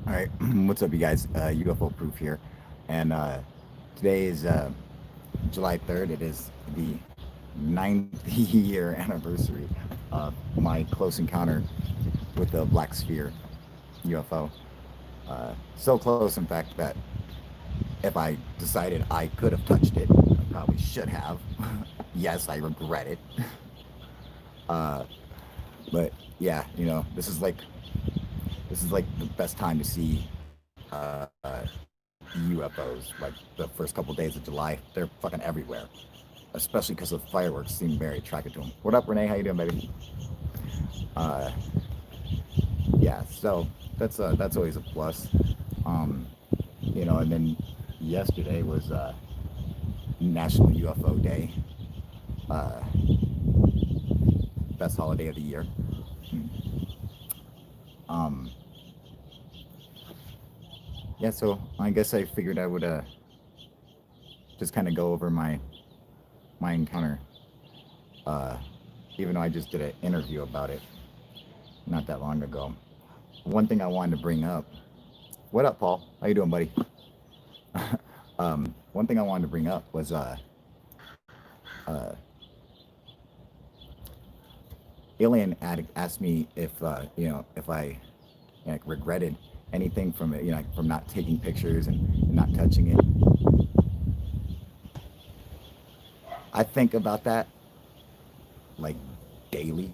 All right, what's up, you guys? UFO Proof here, and today is July 3rd. It is the ninth year anniversary of my close encounter with the black sphere UFO. So close, in fact, that if I decided I could have touched it, I probably should have. Yes, I regret it. Uh, but yeah, this is like the best time to see UFOs. Like the first couple of days of July, they're fucking everywhere. Especially because the fireworks seem very attracted to them. What up, Renee? How you doing, baby? Uh, yeah, so that's always a plus. Um, and then yesterday was National UFO Day, uh, best holiday of the year. Um, yeah, so I guess I figured I would just kind of go over my encounter, uh, even though I just did an interview about it not that long ago. One thing I wanted to bring up. What up, Paul? How you doing, buddy? One thing I wanted to bring up was uh, Alien Addict asked me if I regretted anything from it, from not taking pictures and not touching it. I think about that like daily,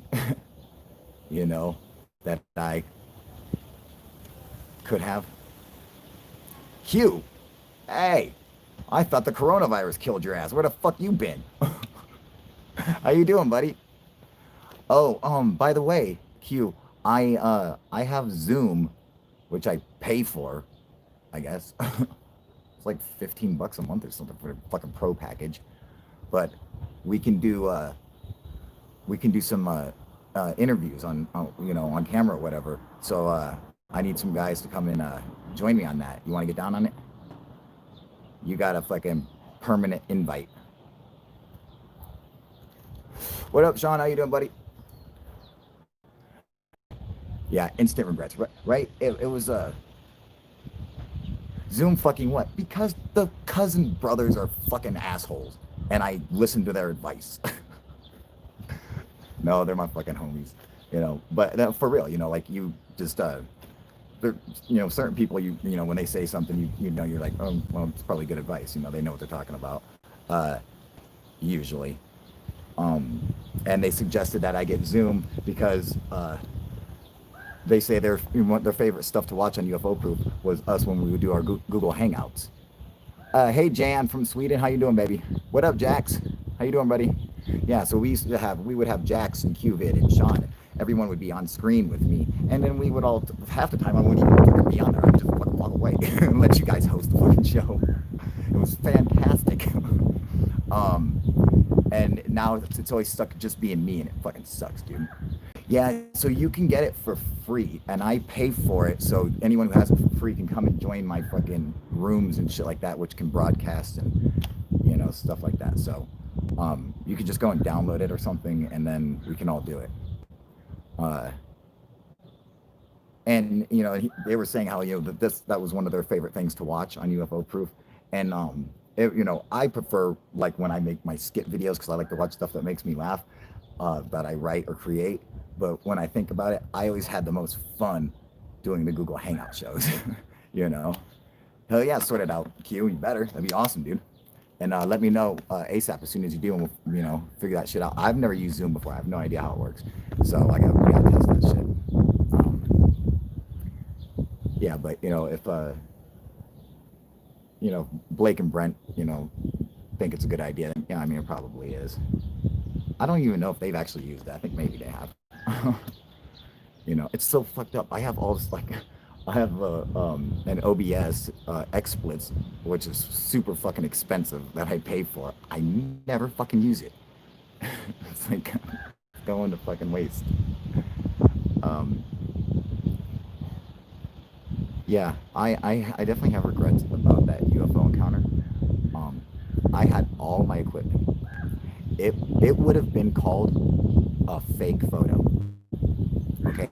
that I could have. Q, hey, I thought the coronavirus killed your ass. Where the fuck you been? How you doing, buddy? Oh, by the way, Q, I have Zoom, which I pay for, I guess. It's like $15 a month or something for a fucking pro package. But we can do some interviews on camera or whatever. So I need some guys to come and join me on that. You want to get down on it? You got a fucking permanent invite. What up, Sean? How you doing, buddy? Yeah, instant regrets, right? It was Zoom fucking what? Because the cousin brothers are fucking assholes, and I listened to their advice. No, they're my fucking homies, But for real, like you just there, certain people, when they say something, you're like, oh, well, it's probably good advice. They know what they're talking about, uh, usually. And they suggested that I get Zoom because they say their favorite stuff to watch on UFO Proof was us when we would do our Google Hangouts. Hey Jan from Sweden, how you doing, baby? What up, Jax? How you doing, buddy? Yeah, so we would have Jax and QVid and Sean. Everyone would be on screen with me, and then we would all half the time I wouldn't even be on there. I would just fucking walk away and let you guys host the fucking show. It was fantastic. And now it's always stuck just being me, and it fucking sucks, dude. Yeah, so you can get it for free, and I pay for it. So anyone who has it for free can come and join my fucking rooms and shit like that, which can broadcast and stuff like that. So you can just go and download it or something, and then we can all do it. Uh, and they were saying how that was one of their favorite things to watch on UFO Proof, and I prefer like when I make my skit videos because I like to watch stuff that makes me laugh, that I write or create. But when I think about it, I always had the most fun doing the Google Hangout shows. you know, Hell yeah, sort it out, Q. You better. That'd be awesome, dude. And let me know ASAP as soon as you do, and we'll figure that shit out. I've never used Zoom before. I have no idea how it works, so we gotta test that shit. Yeah, but if Blake and Brent think it's a good idea, then yeah, I mean it probably is. I don't even know if they've actually used that. I think maybe they have. It's so fucked up. I have all this like, I have an OBS XSplits, which is super fucking expensive that I pay for. I never fucking use it. It's like going to fucking waste. Um, yeah, I definitely have regrets about that UFO encounter. Um, I had all my equipment. It would have been called a fake photo. Okay,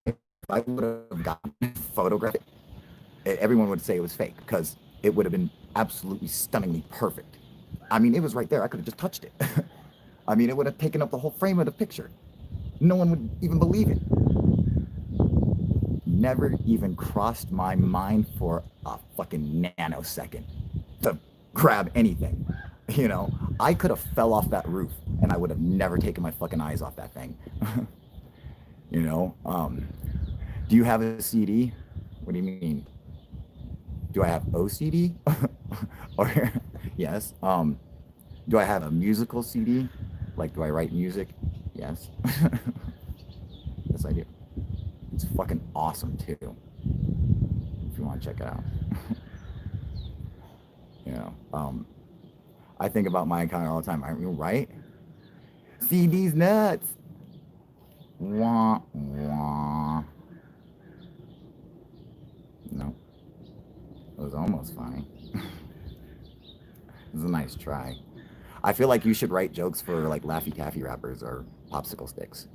if I would have gotten fucking photograph it, everyone would say it was fake because it would have been absolutely stunningly perfect. I mean, it was right there. I could have just touched it. I mean, it would have taken up the whole frame of the picture. No one would even believe it. Never even crossed my mind for a fucking nanosecond to grab anything. You know, I could have fell off that roof and I would have never taken my fucking eyes off that thing. You know, do you have a CD? What do you mean? Do I have OCD? Or yes. Do I have a musical CD? Like, do I write music? Yes. Yes, I do. It's fucking awesome too. If you want to check it out. You know, I think about my encounter all the time. Aren't you right? CD's nuts. Wah, wah. No. It was almost funny. It was a nice try. I feel like you should write jokes for like Laffy Taffy rappers or popsicle sticks.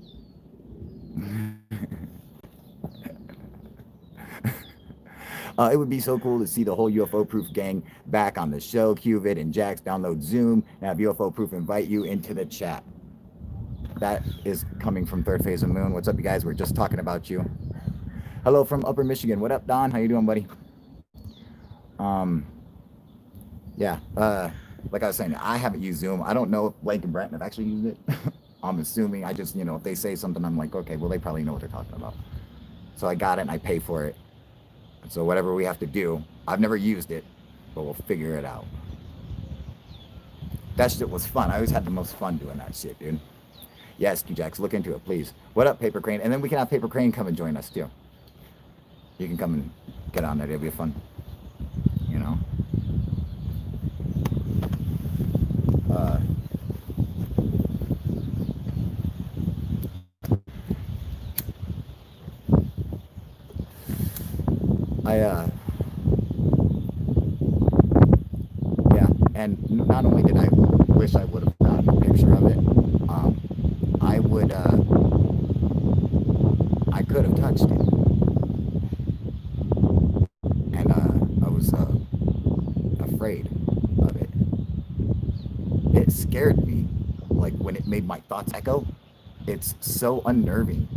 It would be so cool to see the whole UFO Proof gang back on the show. Qvid and Jax download Zoom and have UFO Proof invite you into the chat. That is coming from Third Phase of Moon. What's up, you guys? We're just talking about you. Hello from Upper Michigan. What up, Don? How you doing, buddy? Yeah. Like I was saying, I haven't used Zoom. I don't know if Blake and Brent have actually used it. I'm assuming. I just, you know, if they say something, I'm like, okay, well, they probably know what they're talking about. So I got it and I pay for it. And so whatever we have to do, I've never used it, but we'll figure it out. That shit was fun. I always had the most fun doing that shit, dude. Yes, Q-Jax, look into it, please. What up, Paper Crane? And then we can have Paper Crane come and join us, too. You can come and get on there. It'll be fun. You know? Yeah, and not only did I wish I would have gotten a picture of it, I could have touched it. And I was afraid of it. It scared me, like when it made my thoughts echo. It's so unnerving.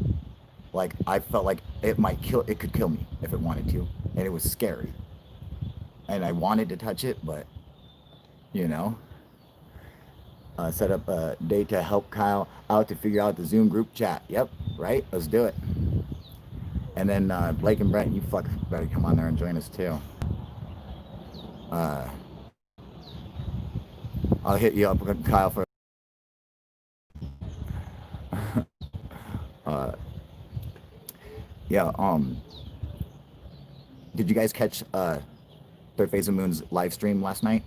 Like I felt like it could kill me if it wanted to, and it was scary. And I wanted to touch it, but you know, set up a date to help Kyle out to figure out the Zoom group chat. Yep, right. Let's do it. And then Blake and Brent, you better come on there and join us too. I'll hit you up, Kyle, for. Yeah. Did you guys catch Third Phase of Moon's live stream last night?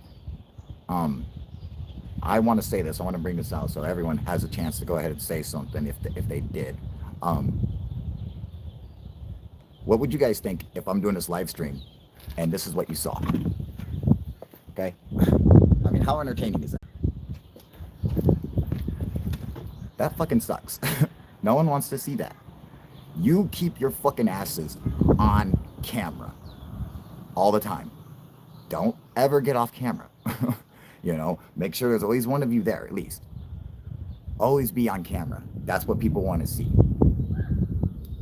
I want to say this. I want to bring this out so everyone has a chance to go ahead and say something if they did. What would you guys think if I'm doing this live stream and this is what you saw? Okay. I mean, how entertaining is that? That fucking sucks. No one wants to see that. You keep your fucking asses on camera all the time. Don't ever get off camera. You know, make sure there's always one of you there at least. Always be on camera. That's what people want to see.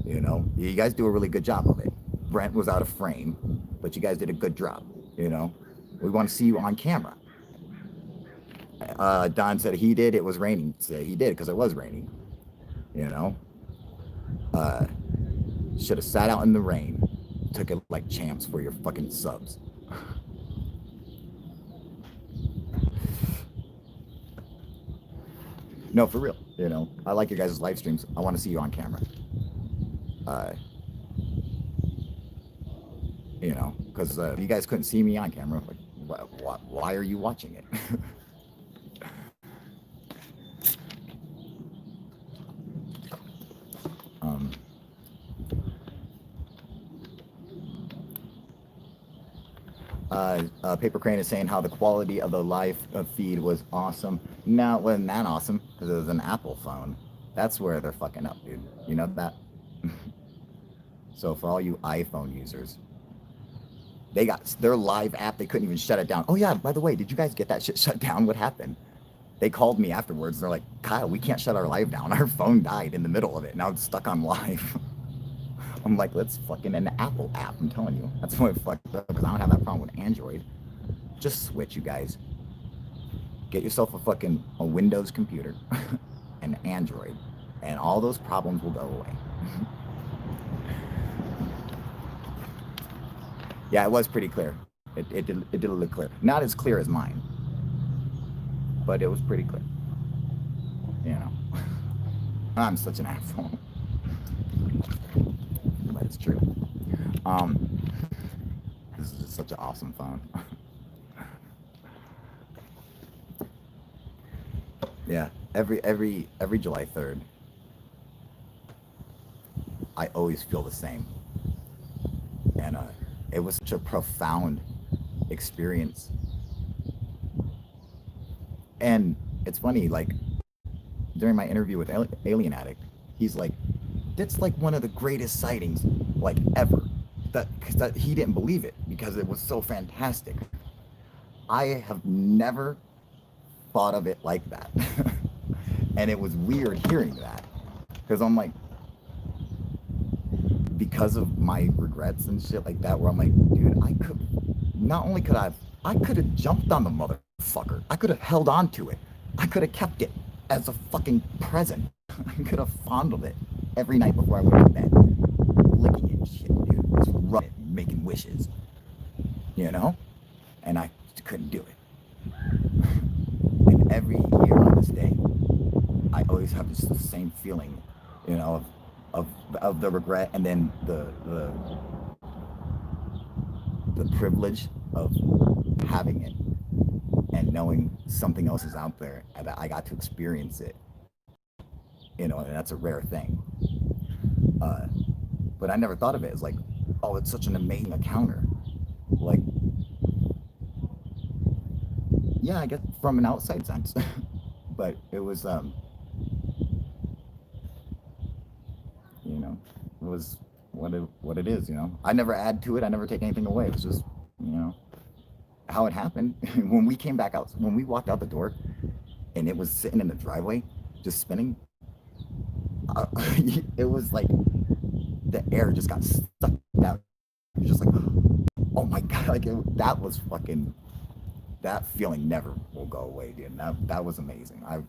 You know, you guys do a really good job of it. Brent was out of frame, but you guys did a good job. You know, we want to see you on camera. Don said he did. It was raining. So he did because it was raining. You know, should have sat out in the rain. Took it like champs for your fucking subs. No, for real. You know, I like your guys' live streams. I want to see you on camera. You know, because you guys couldn't see me on camera. Like, why are you watching it? Paper Crane is saying how the quality of the live feed was awesome. No, it wasn't that awesome because it was an Apple phone. That's where they're fucking up, dude. You know that? So for all you iPhone users, they got their live app. They couldn't even shut it down. Oh yeah, by the way, did you guys get that shit shut down? What happened? They called me afterwards. They're like, Kyle, we can't shut our live down. Our phone died in the middle of it. Now it's stuck on live. I'm like, let's fucking an Apple app. I'm telling you, that's what fucked up because I don't have that problem with Android. Just switch, you guys. Get yourself a Windows computer, an Android, and all those problems will go away. Yeah, it was pretty clear. It did look clear. Not as clear as mine, but it was pretty clear. You know, I'm such an asshole, but it's true. Um, this is just such an awesome phone. Yeah, every July 3rd, I always feel the same, and it was such a profound experience. And it's funny, like during my interview with Alien Addict, he's like, "That's like one of the greatest sightings like ever." That he didn't believe it because it was so fantastic. I have never thought of it like that, and it was weird hearing that because I'm like, because of my regrets and shit like that, where I'm like, dude, I could not only I could have jumped on the motherfucker. I could have held on to it. I could have kept it as a fucking present. I could have fondled it every night before I went to bed, licking it and shit, dude. Just rubbing it, making wishes, you know? And I couldn't do it. And every year on this day, I always have this same feeling, you know, of the regret and then the privilege of having it and knowing something else is out there and that I got to experience it, you know, and that's a rare thing. Uh, but I never thought of it as like, oh, it's such an amazing encounter. Like, yeah, I guess from an outside sense, but it was, you know, it was what it is. You know, I never add to it. I never take anything away. It was just, you know, how it happened. When we came back out, when we walked out the door, and it was sitting in the driveway, just spinning. Uh, it was like the air just got stuck out. Just like, oh my god, like that was fucking. That feeling never will go away, dude. That was amazing. I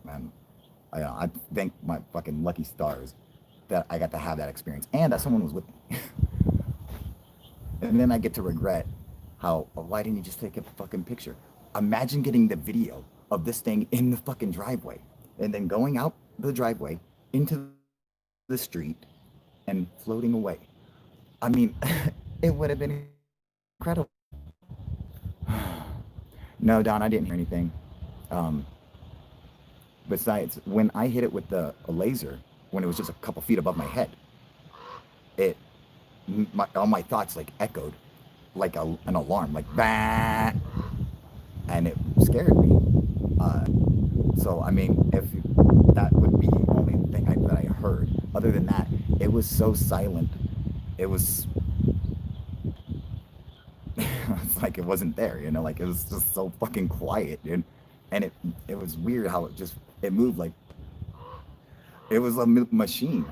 thank my fucking lucky stars that I got to have that experience and that someone was with me. And then I get to regret how, oh, why didn't you just take a fucking picture? Imagine getting the video of this thing in the fucking driveway and then going out the driveway into the street and floating away. I mean, it would have been incredible. No, Don, I didn't hear anything. Um, Besides, when I hit it with the a laser, when it was just a couple feet above my head, it all my thoughts like echoed like an alarm, like bah, and it scared me. Uh, so I mean, if that would be the only thing that I heard. Other than that, it was so silent. It was it's like it wasn't there, you know, like it was just so fucking quiet, dude. And it was weird how it moved like it was a machine.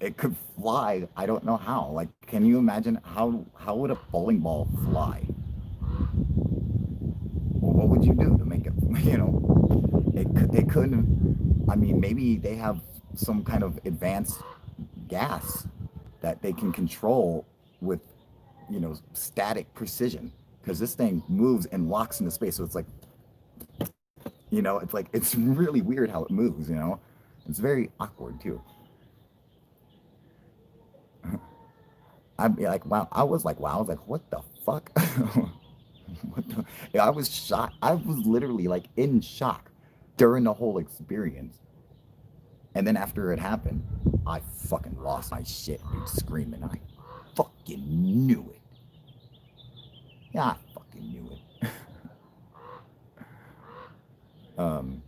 It could fly. I don't know how. Like, can you imagine how would a bowling ball fly? Well, what would you do to make it? You know, it couldn't. I mean, maybe they have some kind of advanced gas that they can control with, you know, static precision. Because this thing moves and locks into space, so it's like, you know, it's like it's really weird how it moves. You know, it's very awkward too. I'm like, wow. I was like, wow. I was like, what the fuck? What the? Yeah, I was shocked. I was literally like in shock during the whole experience. And then after it happened, I fucking lost my shit, dude, screaming. I fucking knew it. Yeah, I fucking knew it. Um,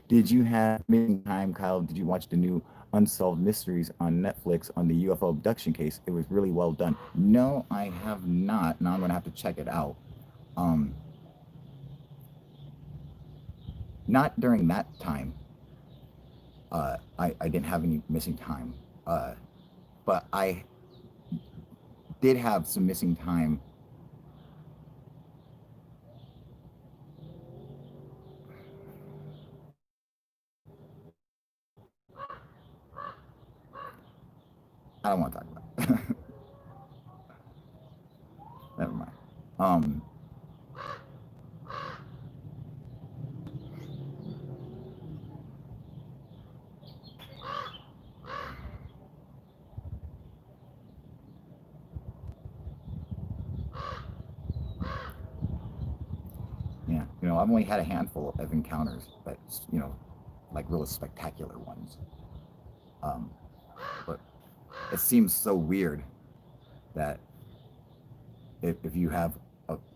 Did you have missing time, Kyle? Did you watch the new Unsolved Mysteries on Netflix on the UFO abduction case? It was really well done. No, I have not. Now I'm gonna have to check it out. Um, Not during that time. I didn't have any missing time. But I did have some missing time. I don't want to talk about it. Never mind. Um, yeah, I've only had a handful of encounters, but like really spectacular ones. Um, but it seems so weird that if you have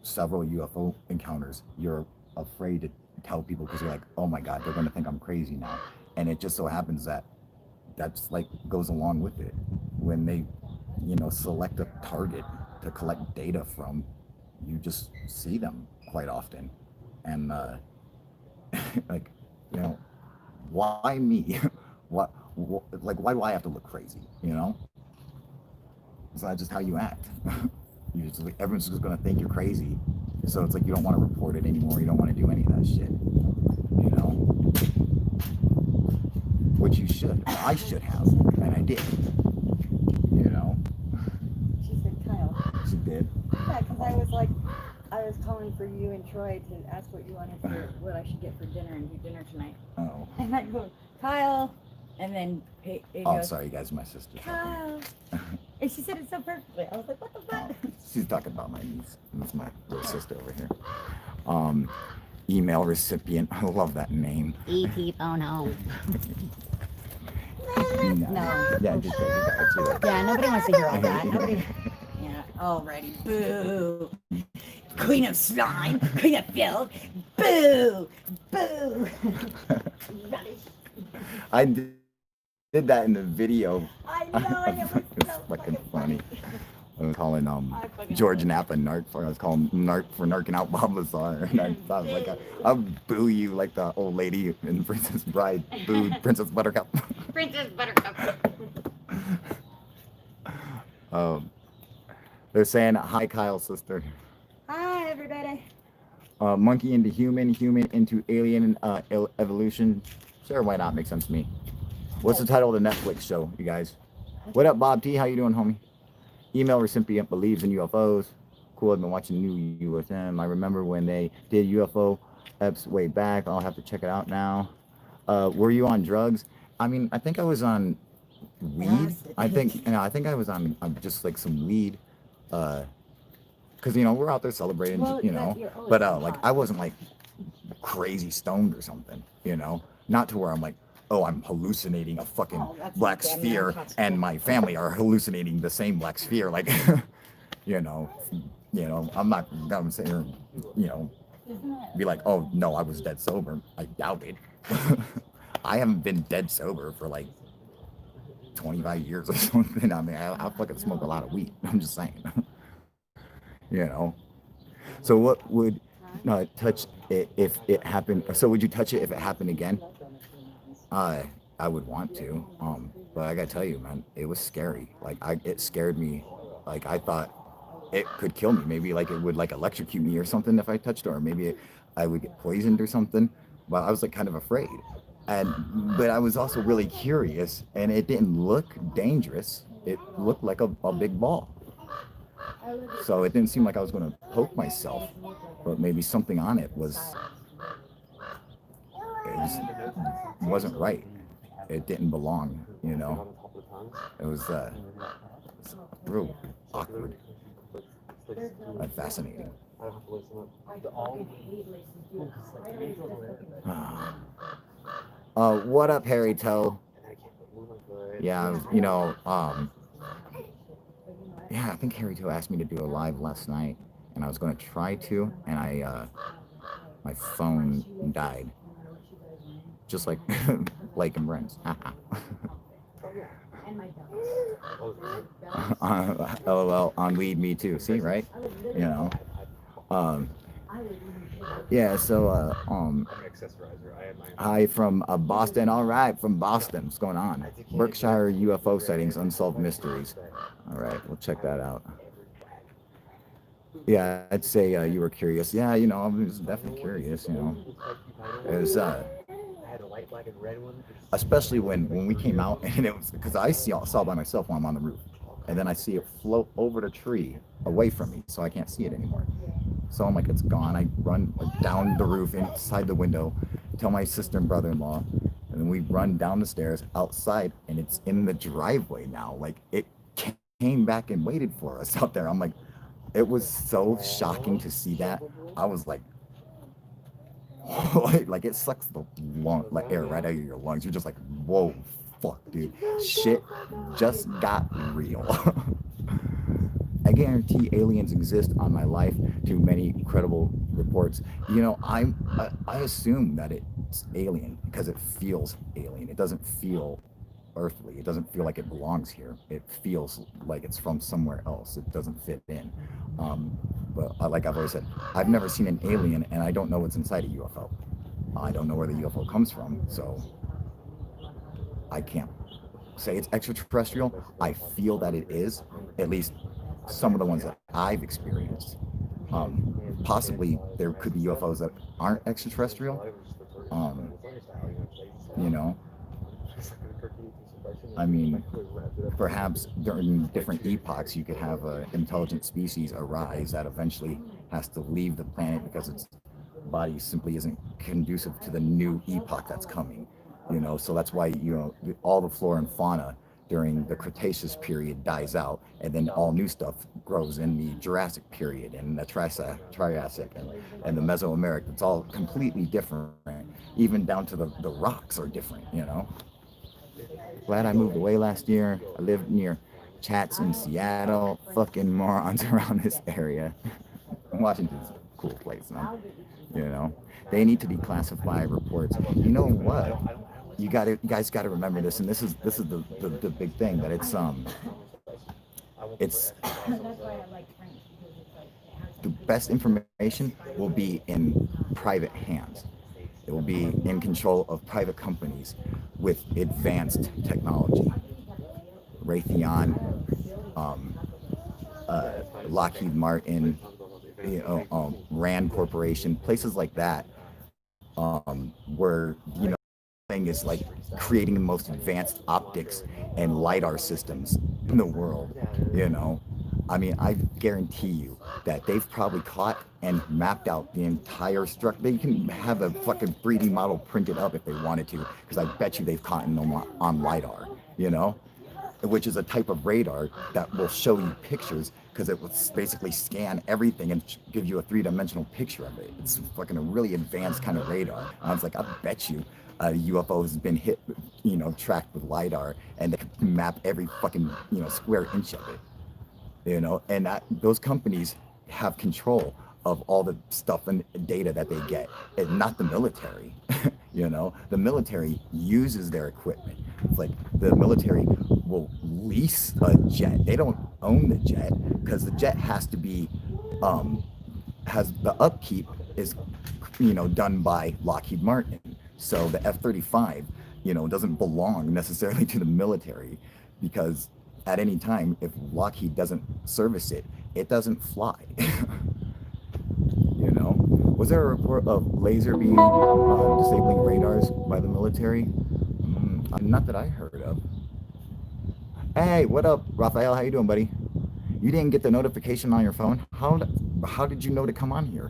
several UFO encounters, you're afraid to tell people because you're like, oh my God, they're going to think I'm crazy now. And it just so happens that that's like goes along with it. When they, select a target to collect data from, you just see them quite often. And, like, you know, why me? Like, why do I have to look crazy? It's not just how you act. You just like everyone's just gonna think you're crazy, so it's like you don't want to report it anymore. You don't want to do any of that shit, which you should. I should have, and I did. You know. She said, Kyle. She did. Yeah, because I was calling for you and Troy to ask what you wanted for what I should get for dinner and do dinner tonight. Oh. And I go, Kyle, and then it goes, sorry, you guys, my sister. Kyle. And she said it so perfectly. I was like, what the fuck? She's talking about my niece. That's my little sister over here. Email recipient. I love that name. E.T. phone home. No. Yeah, just that. Yeah, nobody wants to hear all that. Nobody. Yeah, alrighty. Boo. Queen of slime. Queen of filth. Boo. Boo. I did that in the video. I know, and it was so fucking funny. I was calling George Napa narc for. I was calling narc for narking out Bob Lazar, and I thought like I'll boo you like the old lady in Princess Bride booed Princess Buttercup. Princess Buttercup. They're saying hi, Kyle's sister. Hi, everybody. Monkey into human, human into alien evolution. Sure, why not? Makes sense to me. What's the title of the Netflix show, you guys? What up, Bob T? How you doing, homie? Email recipient believes in UFOs. Cool, I've been watching new UFM. I remember when they did UFO eps way back. I'll have to check it out now. Were you on drugs? I mean, I think I was on weed. I think I was on just like some weed. Because, we're out there celebrating, But, like, I wasn't, like, crazy stoned or something, Not to where I'm like, oh, I'm hallucinating a fucking black sphere and my family are hallucinating the same black sphere. Like, I'm not gonna sit here, be like, oh, no, I was dead sober. I doubt it. I haven't been dead sober for like 25 years or something. I mean, I fucking smoke a lot of weed. I'm just saying. So what would touch it if it happened? So would you touch it if it happened again? I would want to, but I gotta tell you, man, it was scary. Like it scared me. Like I thought it could kill me. Maybe like it would like electrocute me or something if I touched it, or maybe I would get poisoned or something. But I was like kind of afraid, but I was also really curious, and it didn't look dangerous. It looked like a big ball. So it didn't seem like I was going to poke myself, but maybe something on it wasn't right. It didn't belong, It was real awkward and fascinating. What up, Harry Toe? Yeah, yeah, I think Harry Toe asked me to do a live last night, and I was going to try to, and my phone died. just like like and Brents. LOL on weed, me too. See, right? You know. Um, yeah. So, hi from Boston. All right, from Boston. What's going on? Berkshire UFO sightings, unsolved mysteries. All right, we'll check that out. Yeah, I'd say you were curious. Yeah, you know, I was definitely curious. You know, it was especially when we came out and it was because saw by myself when I'm on the roof, and then I see it float over the tree away from me, so I can't see it anymore. So I'm like, it's gone. I run down the roof inside the window, tell my sister and brother-in-law, and then we run down the stairs outside, and it's in the driveway now. Like it came back and waited for us out there. I'm like, it was so shocking to see that. I was like it sucks the like air right out of your lungs. You're just like, whoa, fuck, dude, shit just got real. I guarantee aliens exist on my life. Too many credible reports. You know, I assume that it's alien because it feels alien. It doesn't feel earthly. It doesn't feel like it belongs here. It feels like it's from somewhere else. It doesn't fit in. But like I've always said, I've never seen an alien, and I don't know what's inside a UFO. I don't know where the UFO comes from, so I can't say it's extraterrestrial. I feel that it is, at least some of the ones that I've experienced. Possibly there could be UFOs that aren't extraterrestrial. Um, you know, I mean, perhaps during different epochs, you could have an intelligent species arise that eventually has to leave the planet because its body simply isn't conducive to the new epoch that's coming. You know, so that's why, you know, all the flora and fauna during the Cretaceous period dies out, and then all new stuff grows in the Jurassic period and the Triassic and the Mesoameric. It's all completely different, even down to the rocks are different, you know. Glad I moved away last year. I lived near Chats in Seattle. Fucking morons around this area. Washington's a cool place, man. You know, they need to declassify reports. You know what? You guys got to remember this, and this is the big thing that it's the best information will be in private hands. It will be in control of private companies with advanced technology. Raytheon, um, Lockheed Martin, you know, Rand Corporation, places like that, where you know thing is like creating the most advanced optics and lidar systems in the world. You know, I mean, I guarantee you that they've probably caught and mapped out the entire structure. They can have a fucking 3D model printed up if they wanted to, because I bet you they've caught them on lidar. You know, which is a type of radar that will show you pictures because it will basically scan everything and give you a three-dimensional picture of it. It's fucking a really advanced kind of radar. And I was like, I bet you a UFO has been hit, you know, tracked with lidar, and they can map every fucking, you know, square inch of it. You know, and that those companies have control of all the stuff and data that they get, and not the military. You know, the military uses their equipment. It's like the military will lease a jet. They don't own the jet because the jet has to be, has the upkeep is, you know, done by Lockheed Martin. So the F-35, you know, doesn't belong necessarily to the military, because at any time, if Lockheed doesn't service it, it doesn't fly. You know, was there a report of laser beam disabling radars by the military? Not that I heard of. Hey, what up, Raphael? How you doing, buddy? You didn't get the notification on your phone? How did you know to come on here?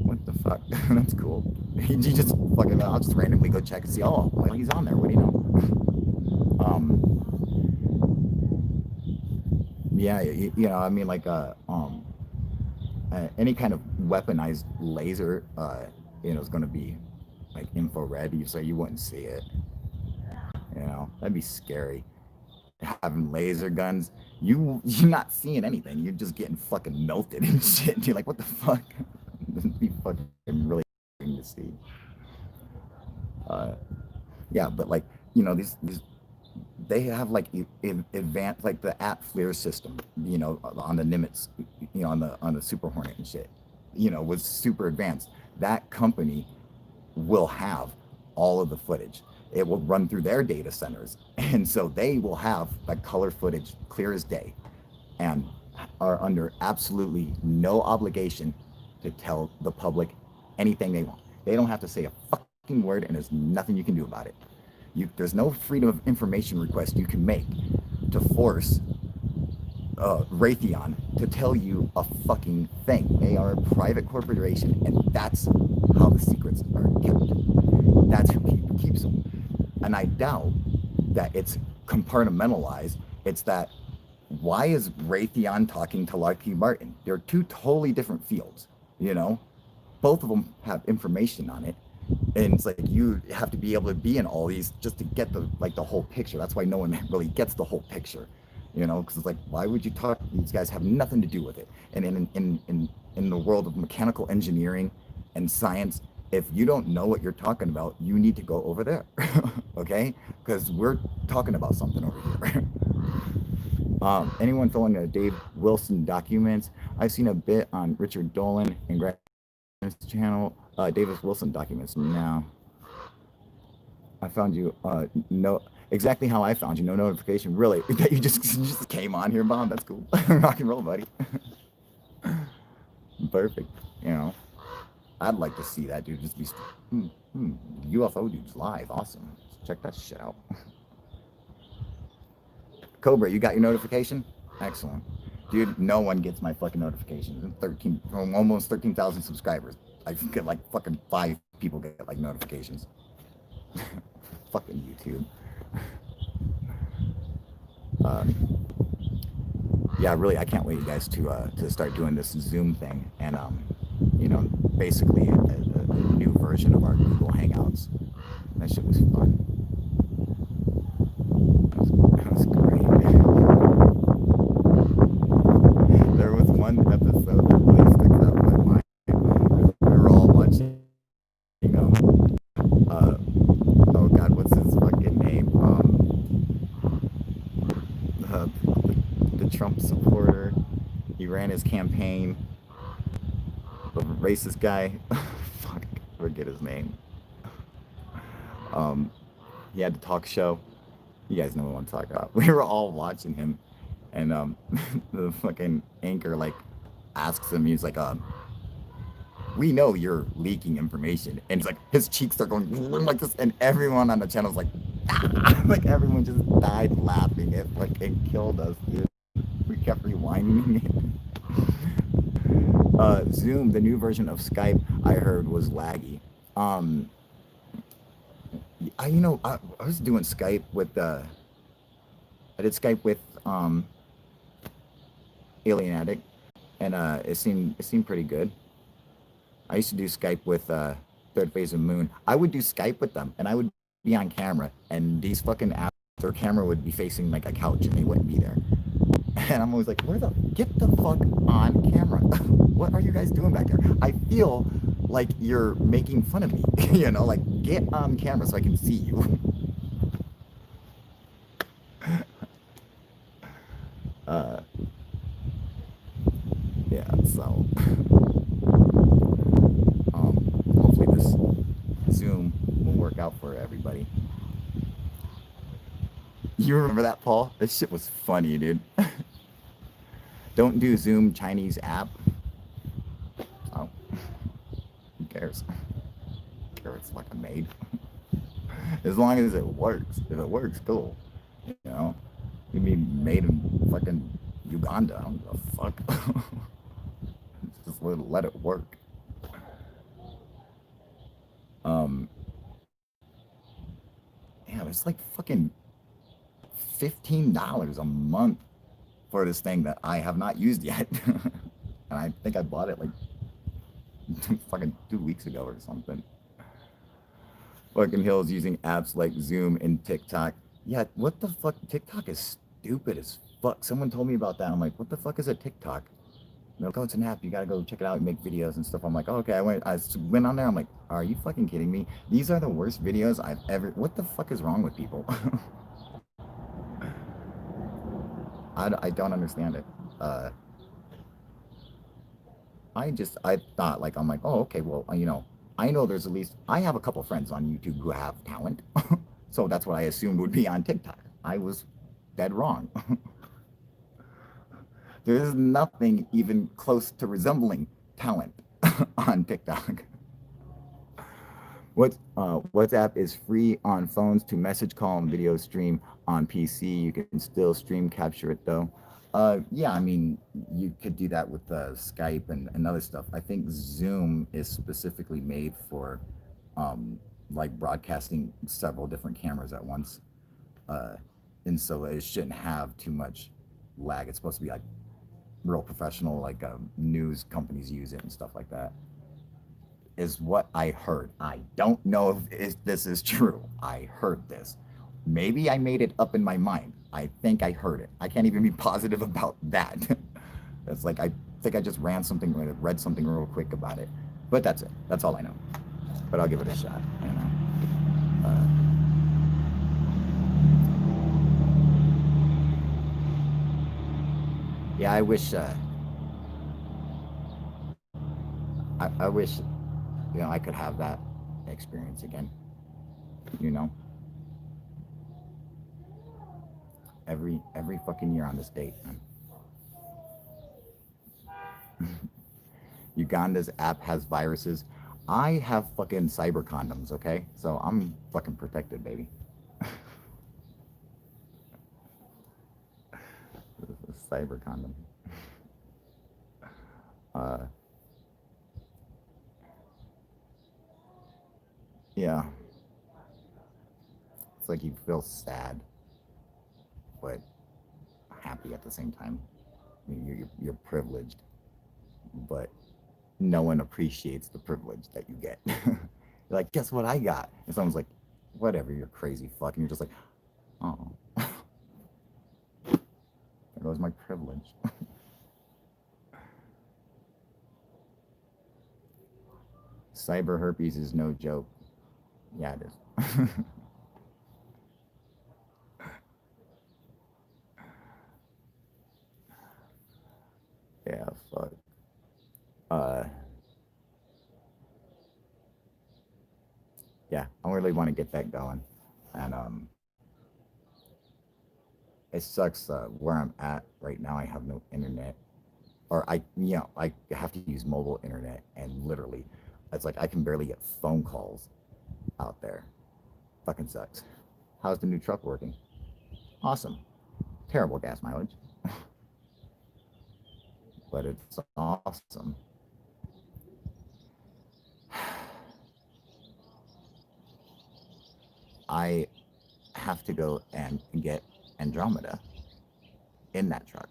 What the fuck? That's cool. You just fucking, I'll just randomly go check and see. Oh, well, he's on there. What do you know? Yeah, you know, I mean, like, any kind of weaponized laser, you know, is going to be like infrared, so you wouldn't see it. You know, that'd be scary. Having laser guns, you're not seeing anything. You're just getting fucking melted and shit. You're like, what the fuck? This would be fucking really thing to see. Uh, yeah, but like you know these they have like advanced like the at FLIR system, you know, on the Nimitz, you know, on the Super Hornet and shit, you know, was super advanced. That company will have all of the footage. It will run through their data centers, and so they will have like color footage clear as day, and are under absolutely no obligation to tell the public anything they want. They don't have to say a fucking word, and there's nothing you can do about it. There's no freedom of information request you can make to force Raytheon to tell you a fucking thing. They are a private corporation, and that's how the secrets are kept. That's who keeps them. And I doubt that it's compartmentalized. It's that why is Raytheon talking to Lockheed Martin? They're two totally different fields, you know? Both of them have information on it. And it's like you have to be able to be in all these just to get the whole picture. That's why no one really gets the whole picture, you know, because it's like, why would you talk? These guys have nothing to do with it. And in the world of mechanical engineering and science, if you don't know what you're talking about, you need to go over there, okay? Because we're talking about something over here. Anyone following the Dave Wilson documents? I've seen a bit on Richard Dolan and Grant's channel. Davis Wilson documents. Now, I found you. No, exactly how I found you. No notification. Really? That you just came on here, Bob. That's cool. Rock and roll, buddy. Perfect. You know, I'd like to see that dude just be UFO dudes live. Awesome. Check that shit out. Cobra, you got your notification? Excellent. Dude, no one gets my fucking notifications. 13, almost 13,000 subscribers. I get like fucking 5 people get like notifications. Fucking YouTube. Yeah, really, I can't wait, you guys, to start doing this Zoom thing, and you know, basically a new version of our Google Hangouts. That shit was fun. That was great. There was one episode that really sticks out in my mind. We were all watching, you know, oh god, what's his fucking name? The Trump supporter. He ran his campaign. The racist guy. Fuck, I forget his name. He had the talk show. You guys know what I'm talking about. We were all watching him, and the fucking anchor like asks him. He's like, "We know you're leaking information," and he's like, his cheeks are going like this, and everyone on the channel's like, ah! Like everyone just died laughing. It fucking killed us, dude. We kept rewinding it. Zoom, the new version of Skype, I heard was laggy. I was doing Skype with I did Skype with Alien Addict, and it seemed pretty good. I used to do Skype with Third Phase of Moon. I would do Skype with them, and I would be on camera, and these fucking apps, their camera would be facing like a couch, and they wouldn't be there. And I'm always like, get the fuck on camera. What are you guys doing back there? I feel like you're making fun of me. You know, like, get on camera so I can see you. Yeah, so hopefully this Zoom will work out for everybody. You remember that, Paul? This shit was funny, dude. Don't do Zoom Chinese app. Oh, who cares? Who cares? It's fucking made. As long as it works. If it works, cool. You know, you'd be made in fucking Uganda. I don't give a fuck. Just let it work. Yeah, it's like fucking $15 a month for this thing that I have not used yet. And I think I bought it like fucking 2 weeks ago or something. Fucking Hill's using apps like Zoom and TikTok. Yeah, what the fuck? TikTok is stupid as fuck. Someone told me about that. I'm like, what the fuck is a TikTok? they're like, oh, it's an app. You gotta go check it out and make videos and stuff. I'm like, oh, okay. I went on there. I'm like, are you fucking kidding me? These are the worst videos I've ever. What the fuck is wrong with people? I don't understand it. Uh, I thought like I'm like, oh, okay. Well, I know there's at least I have a couple friends on YouTube who have talent, so that's what I assumed would be on TikTok. I was dead wrong. There is nothing even close to resembling talent on TikTok. WhatsApp is free on phones to message, call, and video stream on PC. You can still stream capture it though. Yeah, I mean, you could do that with Skype and other stuff. I think Zoom is specifically made for like broadcasting several different cameras at once, uh, and so it shouldn't have too much lag. It's supposed to be like real professional, like news companies use it and stuff like that. Is what I heard. I don't know if this is true. I heard this. Maybe I made it up in my mind. I think I heard it. I can't even be positive about that. It's like I think I just read something real quick about it. But that's it. That's all I know. But I'll give it a shot. Uh, yeah, I wish. I wish I could have that experience again. You know, every fucking year on this date. Uganda's app has viruses. I have fucking cyber condoms, okay? So I'm fucking protected, baby. Cyber condom. Uh, yeah, it's like you feel sad, but happy at the same time. I mean, you're privileged, but no one appreciates the privilege that you get. You're like, guess what I got? And someone's like, whatever, you're crazy fuck. And you're just like, oh, there goes my privilege. Cyber herpes is no joke. Yeah, it is. Yeah, fuck. Uh, yeah, I really want to get that going. And it sucks where I'm at right now. I have no internet, or I have to use mobile internet, and literally, it's like I can barely get phone calls out there. Fucking sucks. How's the new truck working? Awesome. Terrible gas mileage, but it's awesome. I have to go and get Andromeda in that truck.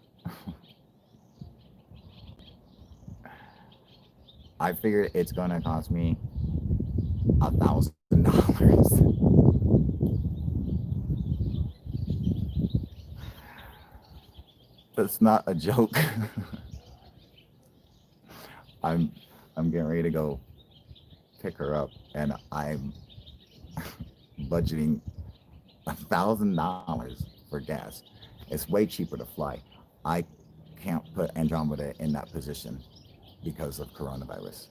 I figured it's gonna cost me $1,000. That's not a joke. I'm I'm getting ready to go pick her up, and I'm budgeting $1,000 for gas. It's way cheaper to fly. I can't put Andromeda in that position because of coronavirus.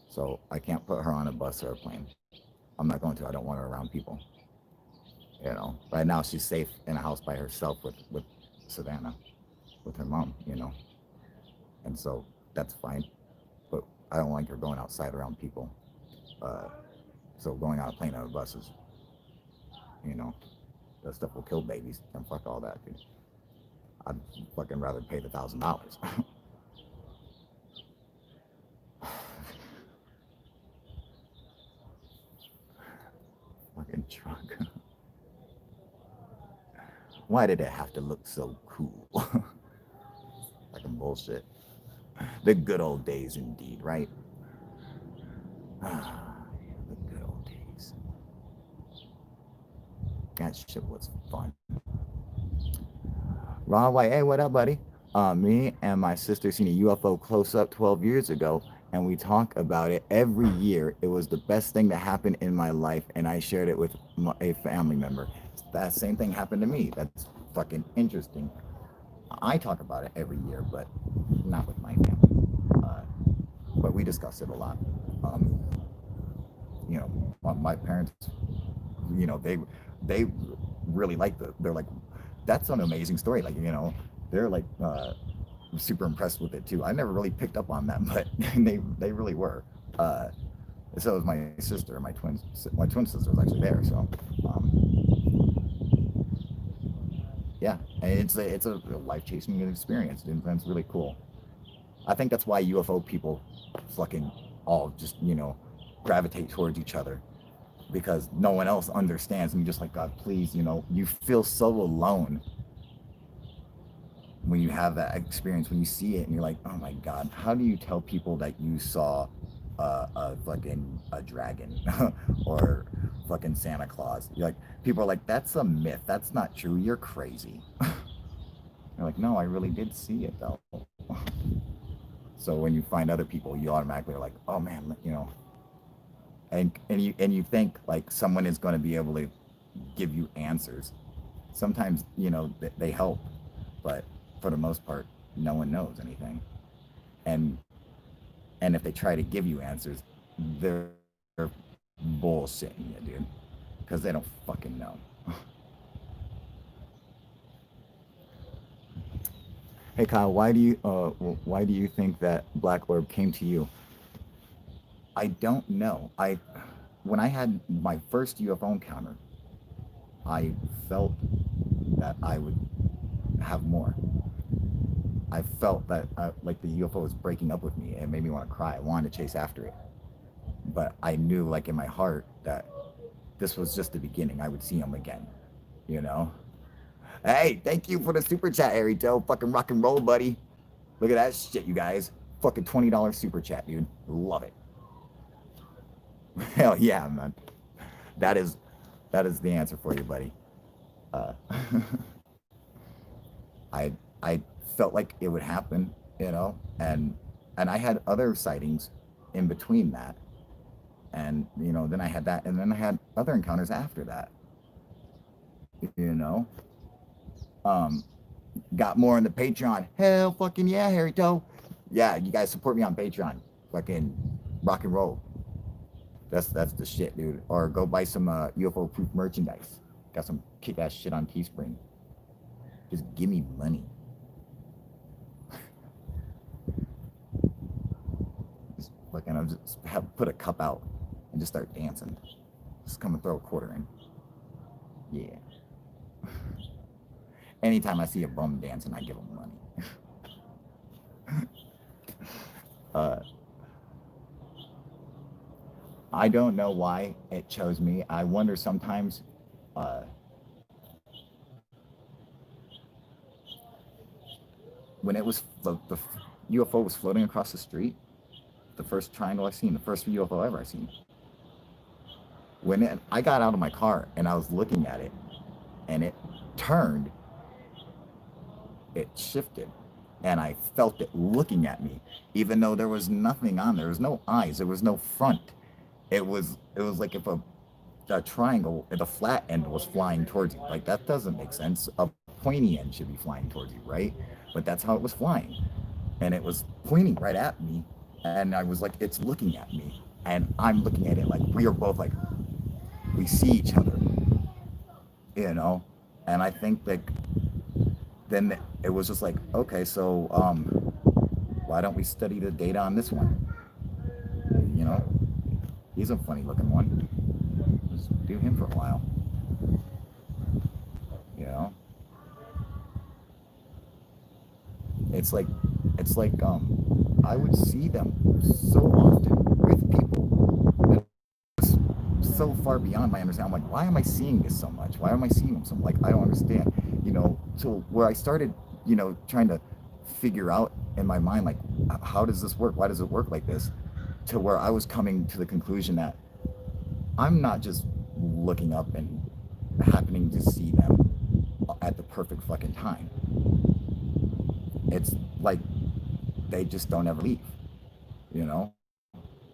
So I can't put her on a bus or a plane. I'm not going to. I don't want her around people. Right now she's safe in a house by herself with Savannah, with her mom. And so that's fine. But I don't like her going outside around people. Uh, so going on a plane or a bus is, you know, that stuff will kill babies. And fuck all that, dude. I'd fucking rather pay the $1,000. Fucking truck. Why did it have to look so cool? Like a bullshit. The good old days, indeed, right? The good old days. That shit was fun. Ron White, hey, what up, buddy? Me and my sister seen a UFO close up 12 years ago, and we talk about it every year. It was the best thing that happened in my life, and I shared it with a family member. That same thing happened to me. That's fucking interesting. I talk about it every year, but not with my family. Uh, but we discuss it a lot. Um, my parents, they really like they're like, that's an amazing story. Like, they're like super impressed with it too. I never really picked up on that, but they really were. Uh, so was my sister, my twin sister was actually there. So, yeah, and it's a life changing experience, and it's really cool. I think that's why UFO people fucking all just gravitate towards each other because no one else understands, and you're just like, God, please, you feel so alone when you have that experience, when you see it, and you're like, oh my God, how do you tell people that you saw a fucking a dragon or fucking Santa Claus? You're like, people are like, that's a myth, that's not true, you're crazy. You're like, no, I really did see it though. So when you find other people, you automatically are like, oh man, and you think like someone is going to be able to give you answers. Sometimes they help, but for the most part, no one knows anything. And and if they try to give you answers, they're bullshitting you, dude, because they don't fucking know. Hey Kyle, why do you think that Black Orb came to you? I don't know. When I had my first UFO encounter, I felt that I would have more. I felt that like the UFO was breaking up with me. It made me want to cry. I wanted to chase after it, but I knew, like in my heart, that this was just the beginning. I would see him again. You know. Hey, thank you for the super chat, Arito. Fucking rock and roll, buddy. Look at that shit, you guys. Fucking $20 super chat, dude. Love it. Hell yeah, man. That is the answer for you, buddy. Uh, I felt like it would happen, and I had other sightings in between that, and then I had that, and then I had other encounters after that. You know, um, got more in the Patreon. Hell, fucking yeah, Harry Toe. Yeah, you guys support me on Patreon. Fucking rock and roll. That's the shit, dude. Or go buy some UFO proof merchandise. Got some kick ass shit on Teespring. Just give me money. Just fucking, I'll just put a cup out and just start dancing. Just come and throw a quarter in. Yeah. Anytime I see a bum dancing, I give him money. uh, I don't know why it chose me. I wonder sometimes. Uh, when it was the UFO was floating across the street, the first triangle I seen, the first UFO ever I seen. I got out of my car and I was looking at it, and it turned, it shifted, and I felt it looking at me, even though there was nothing on there. There was no eyes. There was no front. It was like if a triangle, the flat end was flying towards you. Like that doesn't make sense. A pointy end should be flying towards you, right? But that's how it was flying, and it was pointing right at me, and I was like, it's looking at me, and I'm looking at it like we are both like we see each other, and I think that then it was just like, okay, so why don't we study the data on this one? You know, he's a funny looking one. Just do him for a while. You know, it's like I would see them so often with people that was so far beyond my understanding. I'm like, why am I seeing this so much? Why am I seeing them so much? Like, I don't understand. So where I started, trying to figure out in my mind, like, how does this work? Why does it work like this? To where I was coming to the conclusion that I'm not just looking up and happening to see them at the perfect fucking time. it's like they just don't ever leave. You know,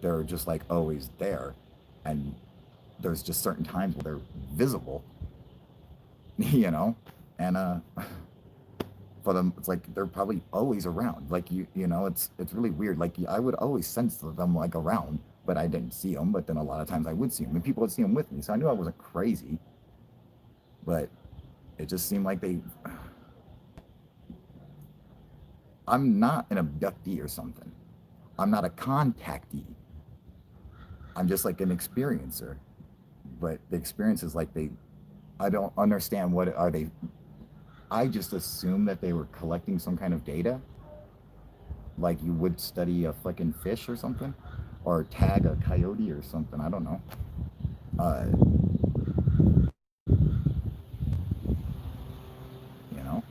they're just like always there, and there's just certain times where they're visible. You know, and for them it's like they're probably always around. Like you know, it's really weird. Like I would always sense them like around, but I didn't see them. But then a lot of times I would see them, and people would see them with me, so I knew I wasn't crazy. But it just seemed like they. I'm not an abductee or something. I'm not a contactee. I'm just like an experiencer. But the experience is like they. I don't understand what are they. I just assume that they were collecting some kind of data, like you would study a fucking fish or something, or tag a coyote or something. I don't know. Uh, you know,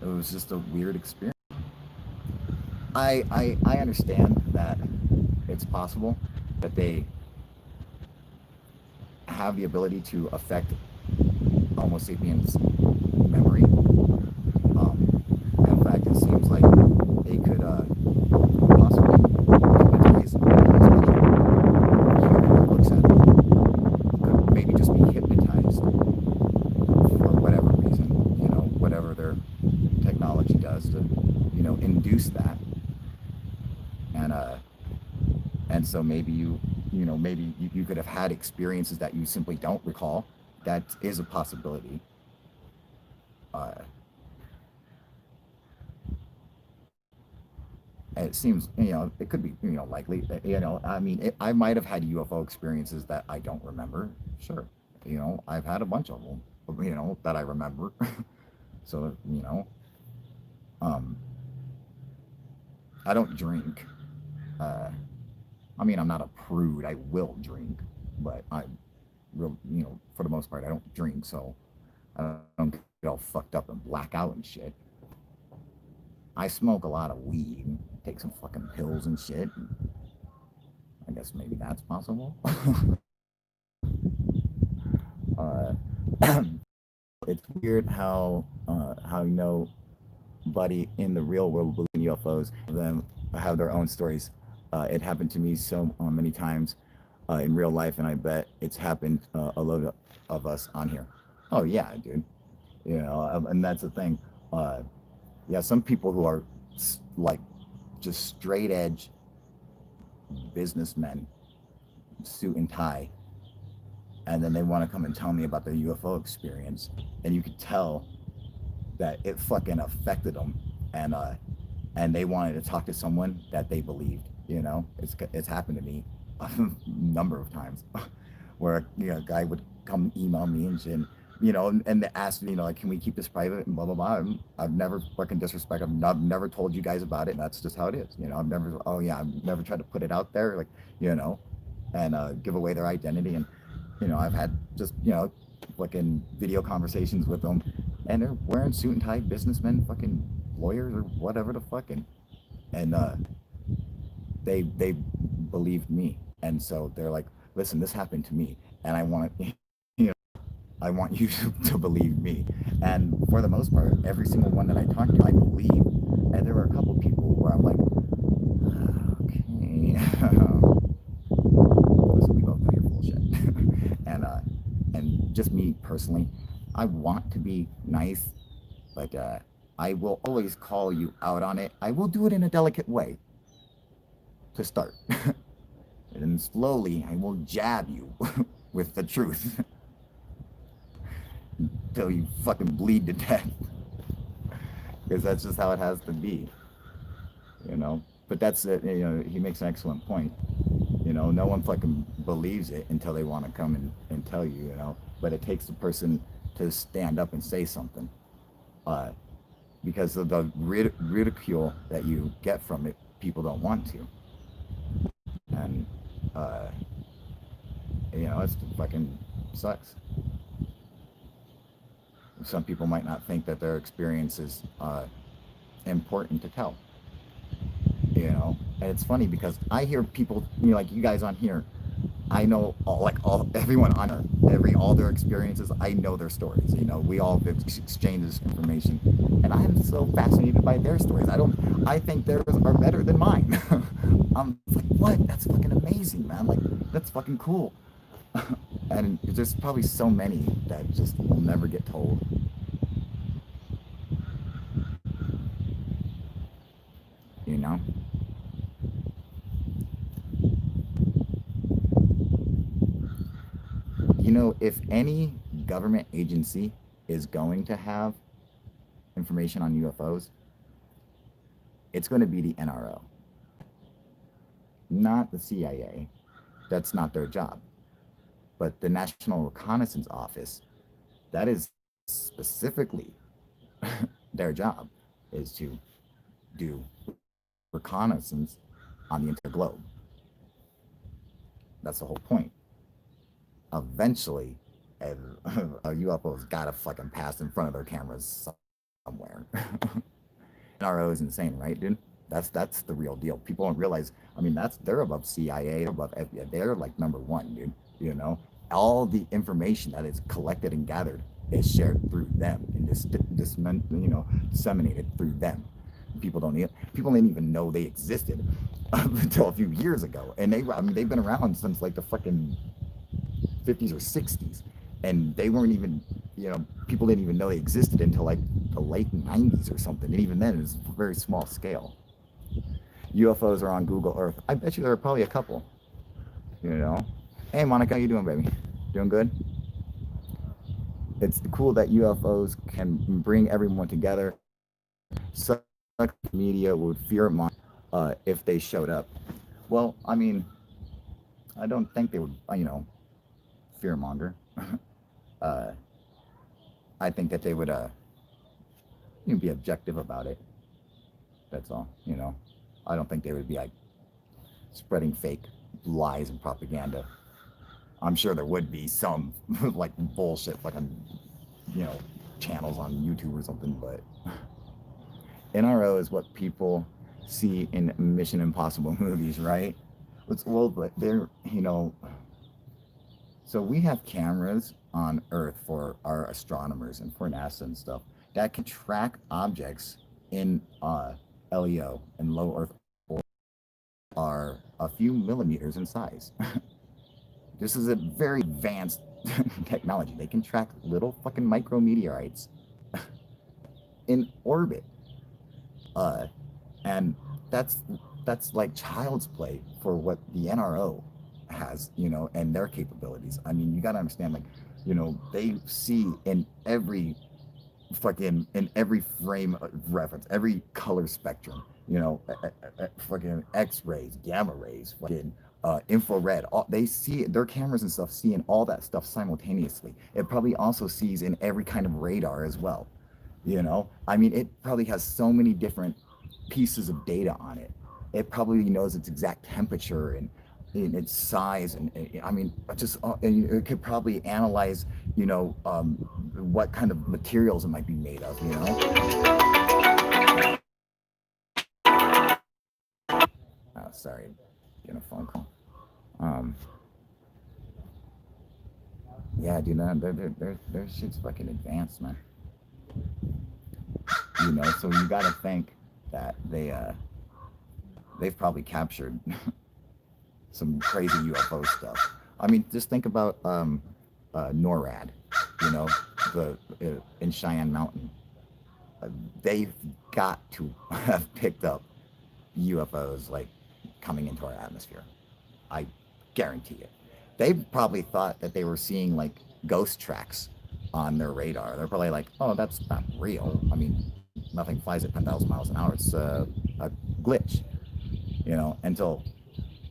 it was just a weird experience. I understand that it's possible that they have the ability to affect Homo sapiens' memory. In fact, it seems like they could possibly hypnotize anybody who looks at them. Could maybe just be hypnotized for whatever reason, you know, whatever their technology does to, you know, induce that. And and so maybe you know, maybe you could have had experiences that you simply don't recall. That is a possibility. Uh, it seems, you know, it could be, you know, likely. You know, I mean, I might have had UFO experiences that I don't remember. Sure, you know, I've had a bunch of them, you know, that I remember. So you know, um, I don't drink. Uh, I mean, I'm not a prude. I will drink, but I real, you know, for the most part, I don't drink, so I don't get all fucked up and black out and shit. I smoke a lot of weed, take some fucking pills and shit. I guess maybe that's possible. uh, it's weird how you know, buddy, in the real world believe in UFOs. Them have their own stories. It happened to me so many times in real life, and I bet it's happened a lot of us on here. Oh yeah, dude. You know, and that's the thing. Uh, yeah, some people who are like just straight edge businessmen, suit and tie, and then they want to come and tell me about their UFO experience, and you could tell that it fucking affected them, and and they wanted to talk to someone that they believed. You know, it's happened to me a number of times, where you know a guy would come email me and shit, you know, and they ask me, you know, like, can we keep this private and blah blah blah. I've never fucking disrespect. I've never told you guys about it. And that's just how it is. You know, I've never. Oh yeah, I've never tried to put it out there, like, you know, and give away their identity. And you know, I've had just, you know, fucking video conversations with them, and they're wearing suit and tie businessmen, fucking lawyers or whatever the fucking, and they believed me, and so they're like, listen, this happened to me, and I want you know, I want you to believe me. And for the most part, every single one that I talked to, I believe. And there were a couple people where I'm like, okay, listen, we both know you're bullshit. And just me personally, I want to be nice, but I will always call you out on it. I will do it in a delicate way to start. And then slowly I will jab you with the truth until you fucking bleed to death. Because that's just how it has to be, you know. But that's it. You know, he makes an excellent point. You know, no one fucking believes it until they want to come and tell you, you know. But it takes the person to stand up and say something, uh, because of the ridicule that you get from it. People don't want to, and uh, you know, it's fucking sucks. Some people might not think that their experience is important to tell, you know. And it's funny because I hear people, you know, like you guys on here, I know all everyone on Earth, all their experiences. I know their stories. You know, we all exchange this information, and I'm so fascinated by their stories. I think theirs are better than mine. I'm like, what? That's fucking amazing, man. Like, that's fucking cool. And there's probably so many that just will never get told. You know. You know, if any government agency is going to have information on UFOs, it's going to be the NRO, not the CIA. That's not their job. But the National Reconnaissance Office, that is specifically their job, is to do reconnaissance on the entire globe. That's the whole point. Eventually, a UFO's got to fucking pass in front of their cameras somewhere. NRO is insane, right, dude? That's the real deal. People don't realize. I mean, they're above CIA, they're above FBI. They're like number one, dude. You know, all the information that is collected and gathered is shared through them and disseminated through them. People didn't even know they existed until a few years ago, and they've been around since like the fucking 50s or 60s, and they weren't even, people didn't even know they existed until like the late 90s or something, and even then it's very small scale. UFOs are on Google Earth. I bet you there are probably a couple. Hey Monica, how you doing, baby? Doing good? It's cool that UFOs can bring everyone together. Such media would fear if they showed up. Well, I mean, I don't think they would, fear monger. uh, I think that they would be objective about it. That's all. I don't think they would be like spreading fake lies and propaganda. I'm sure there would be some like bullshit, like channels on YouTube or something, but NRO is what people see in Mission Impossible movies, right? Well, but they're, so we have cameras on Earth for our astronomers and for NASA and stuff that can track objects in LEO and low Earth orbit are a few millimeters in size. This is a very advanced technology. They can track little fucking micrometeorites in orbit. And that's like child's play for what the NRO has, and their capabilities. I mean, you got to understand, like, they see in every frame of reference, every color spectrum, fucking X-rays, gamma rays, fucking infrared. They see their cameras and stuff seeing all that stuff simultaneously. It probably also sees in every kind of radar as well. I mean, it probably has so many different pieces of data on it. It probably knows its exact temperature and its size, and I mean, and it could probably analyze, what kind of materials it might be made of. Oh, sorry, getting a phone call. Yeah, dude, their shit's fucking advanced, man. So you got to think that they've probably captured some crazy UFO stuff. I mean, just think about NORAD, in Cheyenne Mountain. They've got to have picked up UFOs like coming into our atmosphere. I guarantee it. They probably thought that they were seeing like ghost tracks on their radar. They're probably like, oh, that's not real. I mean, nothing flies at 10,000 miles an hour. It's a glitch, until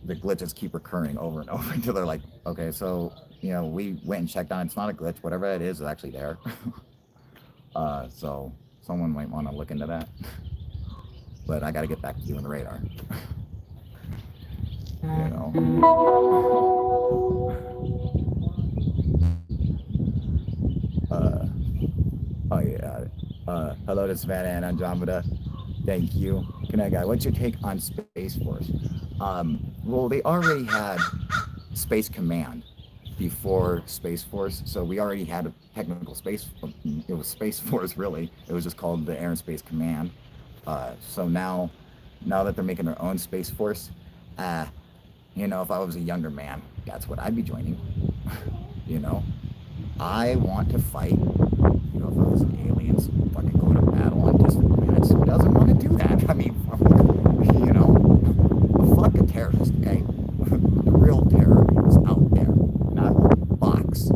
the glitches keep recurring over and over until they're like, okay, so, we went and checked on it. It's not a glitch. Whatever it is actually there. So someone might want to look into that. But I got to get back to doing the radar. Oh yeah. Hello to Savannah and Andromeda. Thank you. Good night, guy. What's your take on Space Force? Well, they already had Space Command before Space Force. So we already had a technical space. It was Space Force really. It was just called the Air and Space Command. So now that they're making their own Space Force, uh, if I was a younger man, that's what I'd be joining. you know, I want to fight UFOs and aliens, fucking go to battle on distant planets. Who doesn't want to do that? I mean, fuck a terrorist, okay? The real terror is out there, not box.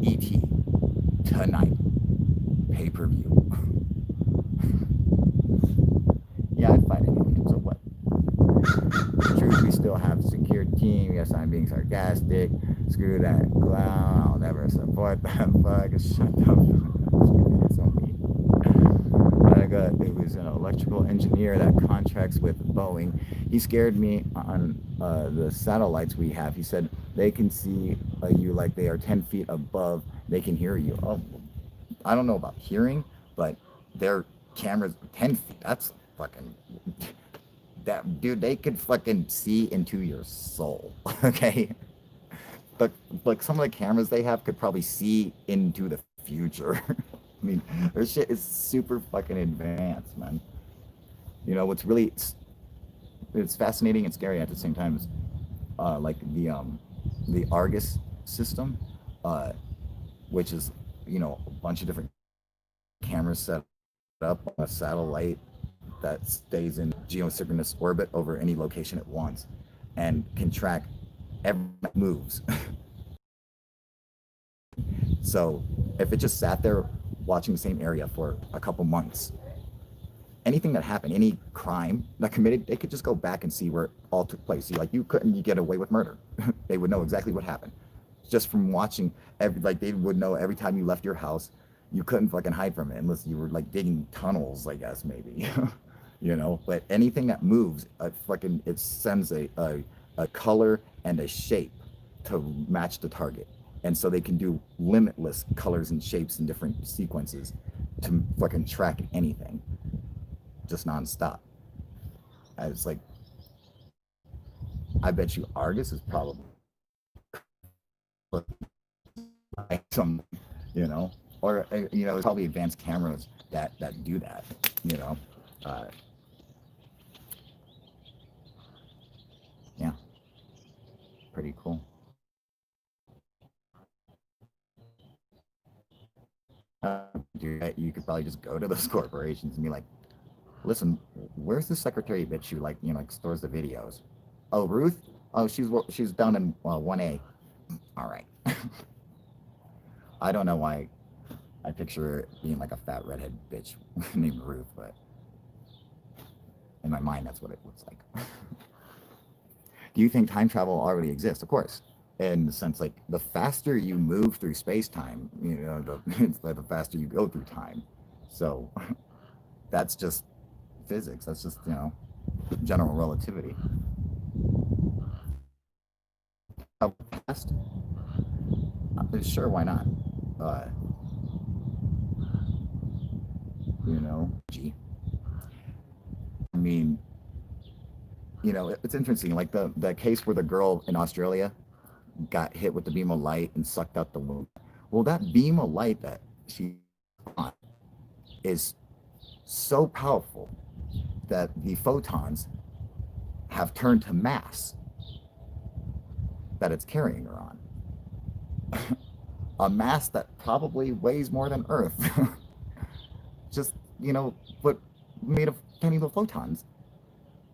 ET tonight, pay-per-view. Yeah, I'd fight aliens. So what? True, we still have a secure team. Yes, I'm being sarcastic. Screw that clown. I'll never support that fuck. Shut the fuck up. It's on me. It was an electrical engineer that contracts with Boeing. He scared me on the satellites we have. He said they can see you like they are 10 feet above. They can hear you. Oh, I don't know about hearing, but their cameras 10 feet. That's fucking that dude. They could fucking see into your soul. Okay, but like some of the cameras they have could probably see into the future. I mean, their shit is super fucking advanced, man. What's really it's fascinating and scary at the same time is like the Argus system, uh, which is a bunch of different cameras set up on a satellite that stays in geosynchronous orbit over any location it wants and can track every moves. So if it just sat there watching the same area for a couple months, anything that happened, any crime that committed, they could just go back and see where it all took place. See, like you couldn't get away with murder. They would know exactly what happened just from watching like they would know every time you left your house. You couldn't fucking hide from it unless you were like digging tunnels, I guess maybe. But anything that moves, it sends a color and a shape to match the target. And so they can do limitless colors and shapes and different sequences to fucking track anything, just nonstop. It's like, I bet you Argus is probably some, or there's probably advanced cameras that do that, uh, yeah, pretty cool. You could probably just go to those corporations and be like, listen, where's the secretary bitch who like stores the videos? Oh, Ruth? Oh, she's down in 1A. All right. I don't know why I picture her being like a fat redhead bitch named Ruth, but in my mind, that's what it looks like. Do you think time travel already exists? Of course. In the sense, like, the faster you move through space-time, the faster you go through time. So that's just physics. That's just, general relativity. How fast? Sure, why not? Uh, Gee. I mean, it's interesting. Like the case where the girl in Australia got hit with the beam of light and sucked out the womb. Well, that beam of light that she on is so powerful that the photons have turned to mass that it's carrying her on. A mass that probably weighs more than Earth. Just, but made of tiny little photons,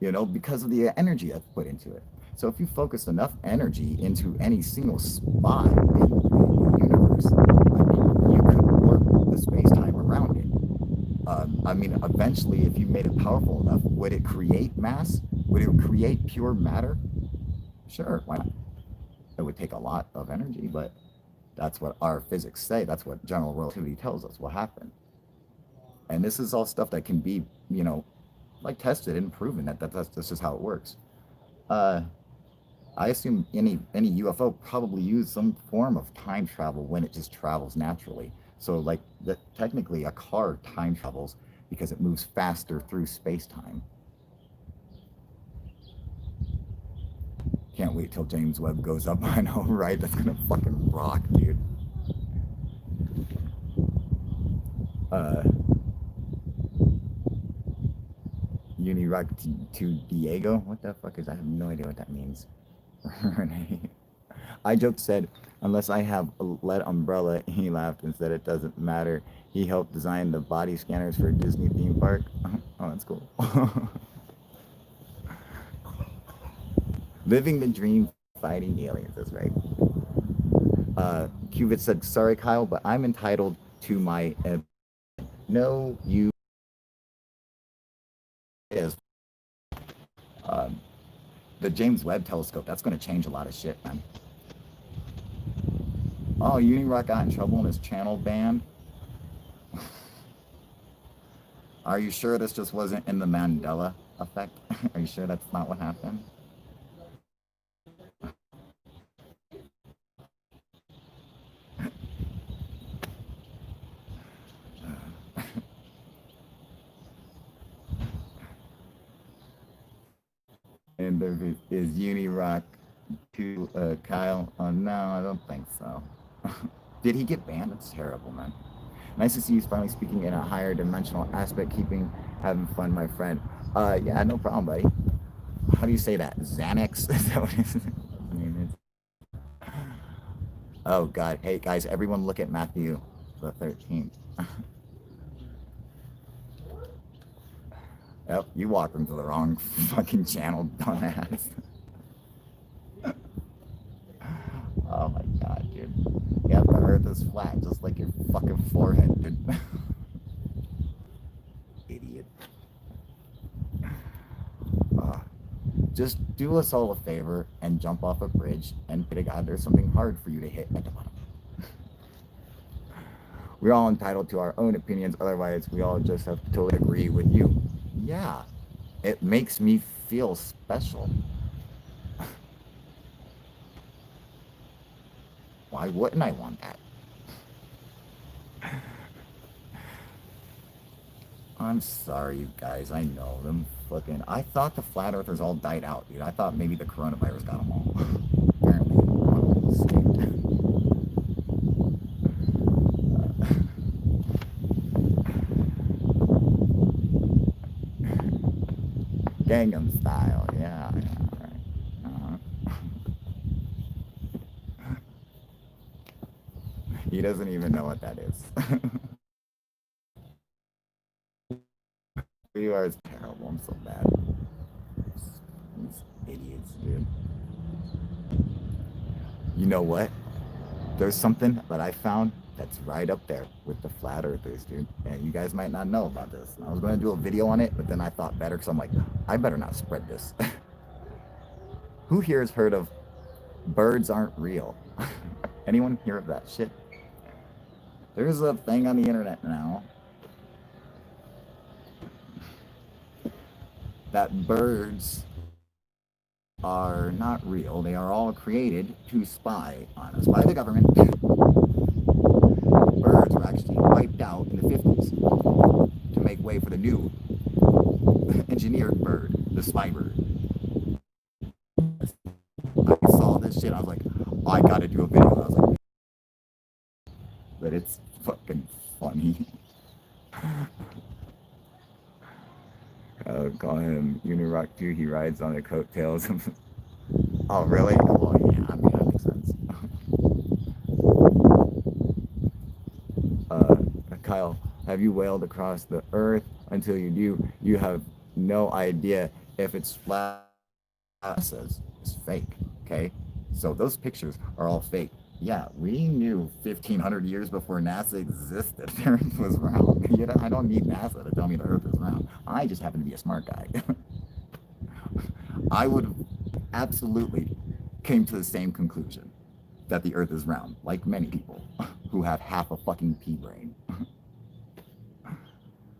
because of the energy that's put into it. So if you focus enough energy into any single spot in the universe, you could warp the space-time around it. Eventually, if you made it powerful enough, would it create mass? Would it create pure matter? Sure, why not? It would take a lot of energy, but that's what our physics say. That's what general relativity tells us will happen. And this is all stuff that can be, like tested and proven that's just how it works. Uh, I assume any UFO probably used some form of time travel when it just travels naturally. So like that technically a car time travels because it moves faster through space time. Can't wait till James Webb goes up. I know, right? That's gonna fucking rock, dude. Unirock to Diego? What the fuck is that? I have no idea what that means. Renee. I joked, said, unless I have a lead umbrella, he laughed and said it doesn't matter. He helped design the body scanners for Disney theme park. Oh, that's cool. Living the dream, fighting aliens, that's right. Cubit said, sorry, Kyle, but I'm entitled to my... no, you... is. The James Webb telescope, that's going to change a lot of shit, man. Oh, Unirock got in trouble and his channel banned. Are you sure this just wasn't in the Mandela effect? Are you sure that's not what happened? And there is Unirock to Kyle. No, I don't think so. Did he get banned? That's terrible, man. Nice to see you finally speaking in a higher dimensional aspect, having fun, my friend. Yeah, no problem, buddy. How do you say that? Xanax? Is that what his name is? Oh, God. Hey, guys, everyone look at Matthew the 13th. Yep, you walked into the wrong fucking channel, dumbass. Oh my god, dude. Yeah, the earth is flat, just like your fucking forehead, dude. Idiot. Just do us all a favor and jump off a bridge and pray to God there's something hard for you to hit at the bottom. We're all entitled to our own opinions, otherwise we all just have to totally agree with you. Yeah, it makes me feel special. Why wouldn't I want that? I'm sorry, you guys. I know them fucking... I thought the flat earthers all died out, dude. I thought maybe the coronavirus got them all. Apparently, I'm escaped. Gangnam Style, yeah, right. He doesn't even know what that is. You are terrible, I'm so bad. These idiots, dude. You know what? There's something that I found that's right up there with the flat earthers, dude. And you guys might not know about this. I was going to do a video on it, but then I thought better because I'm like, I better not spread this. Who here has heard of birds aren't real? Anyone hear of that shit? There's a thing on the internet now that birds are not real. They are all created to spy on us by the government. Birds were actually wiped out in the 50s to make way for the new engineered bird, the spy bird. I saw this shit. I was like, oh, I gotta do a video. I was like, but it's fucking funny. Call him Unirock 2. He rides on the coattails. Oh, really? Well, yeah, I mean, that makes sense. Kyle, have you wailed across the earth? Until you do, you have no idea if it's flat. Says it's fake, okay? So those pictures are all fake. Yeah, we knew 1,500 years before NASA existed the Earth was round. You know, I don't need NASA to tell me the Earth is round. I just happen to be a smart guy. I would have absolutely came to the same conclusion that the Earth is round, like many people who have half a fucking pea brain.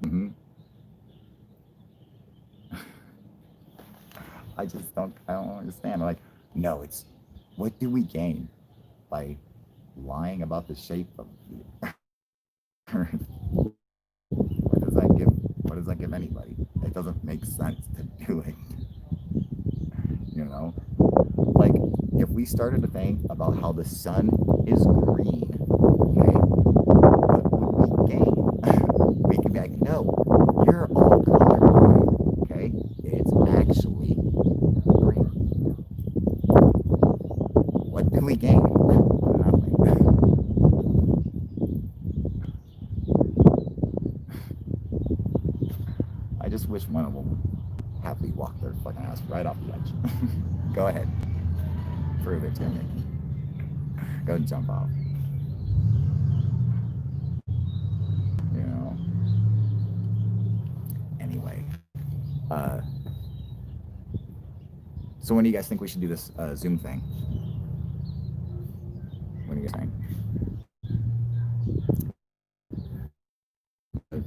Mm-hmm. I don't understand. Like, no, it's, what do we gain by lying about the shape of the earth? What does that give anybody? It doesn't make sense to do it. You know? Like, if we started a thing about how the sun is green, okay, what would we gain? We could be like, no, you're all colorblind, okay? It's actually green. What do we gain? Nothing. I just wish one of them would happily walk their fucking ass right off the edge. Go ahead. Prove it to me. Go jump off. You know. Anyway. Uh, so when do you guys think we should do this Zoom thing? What do you guys think?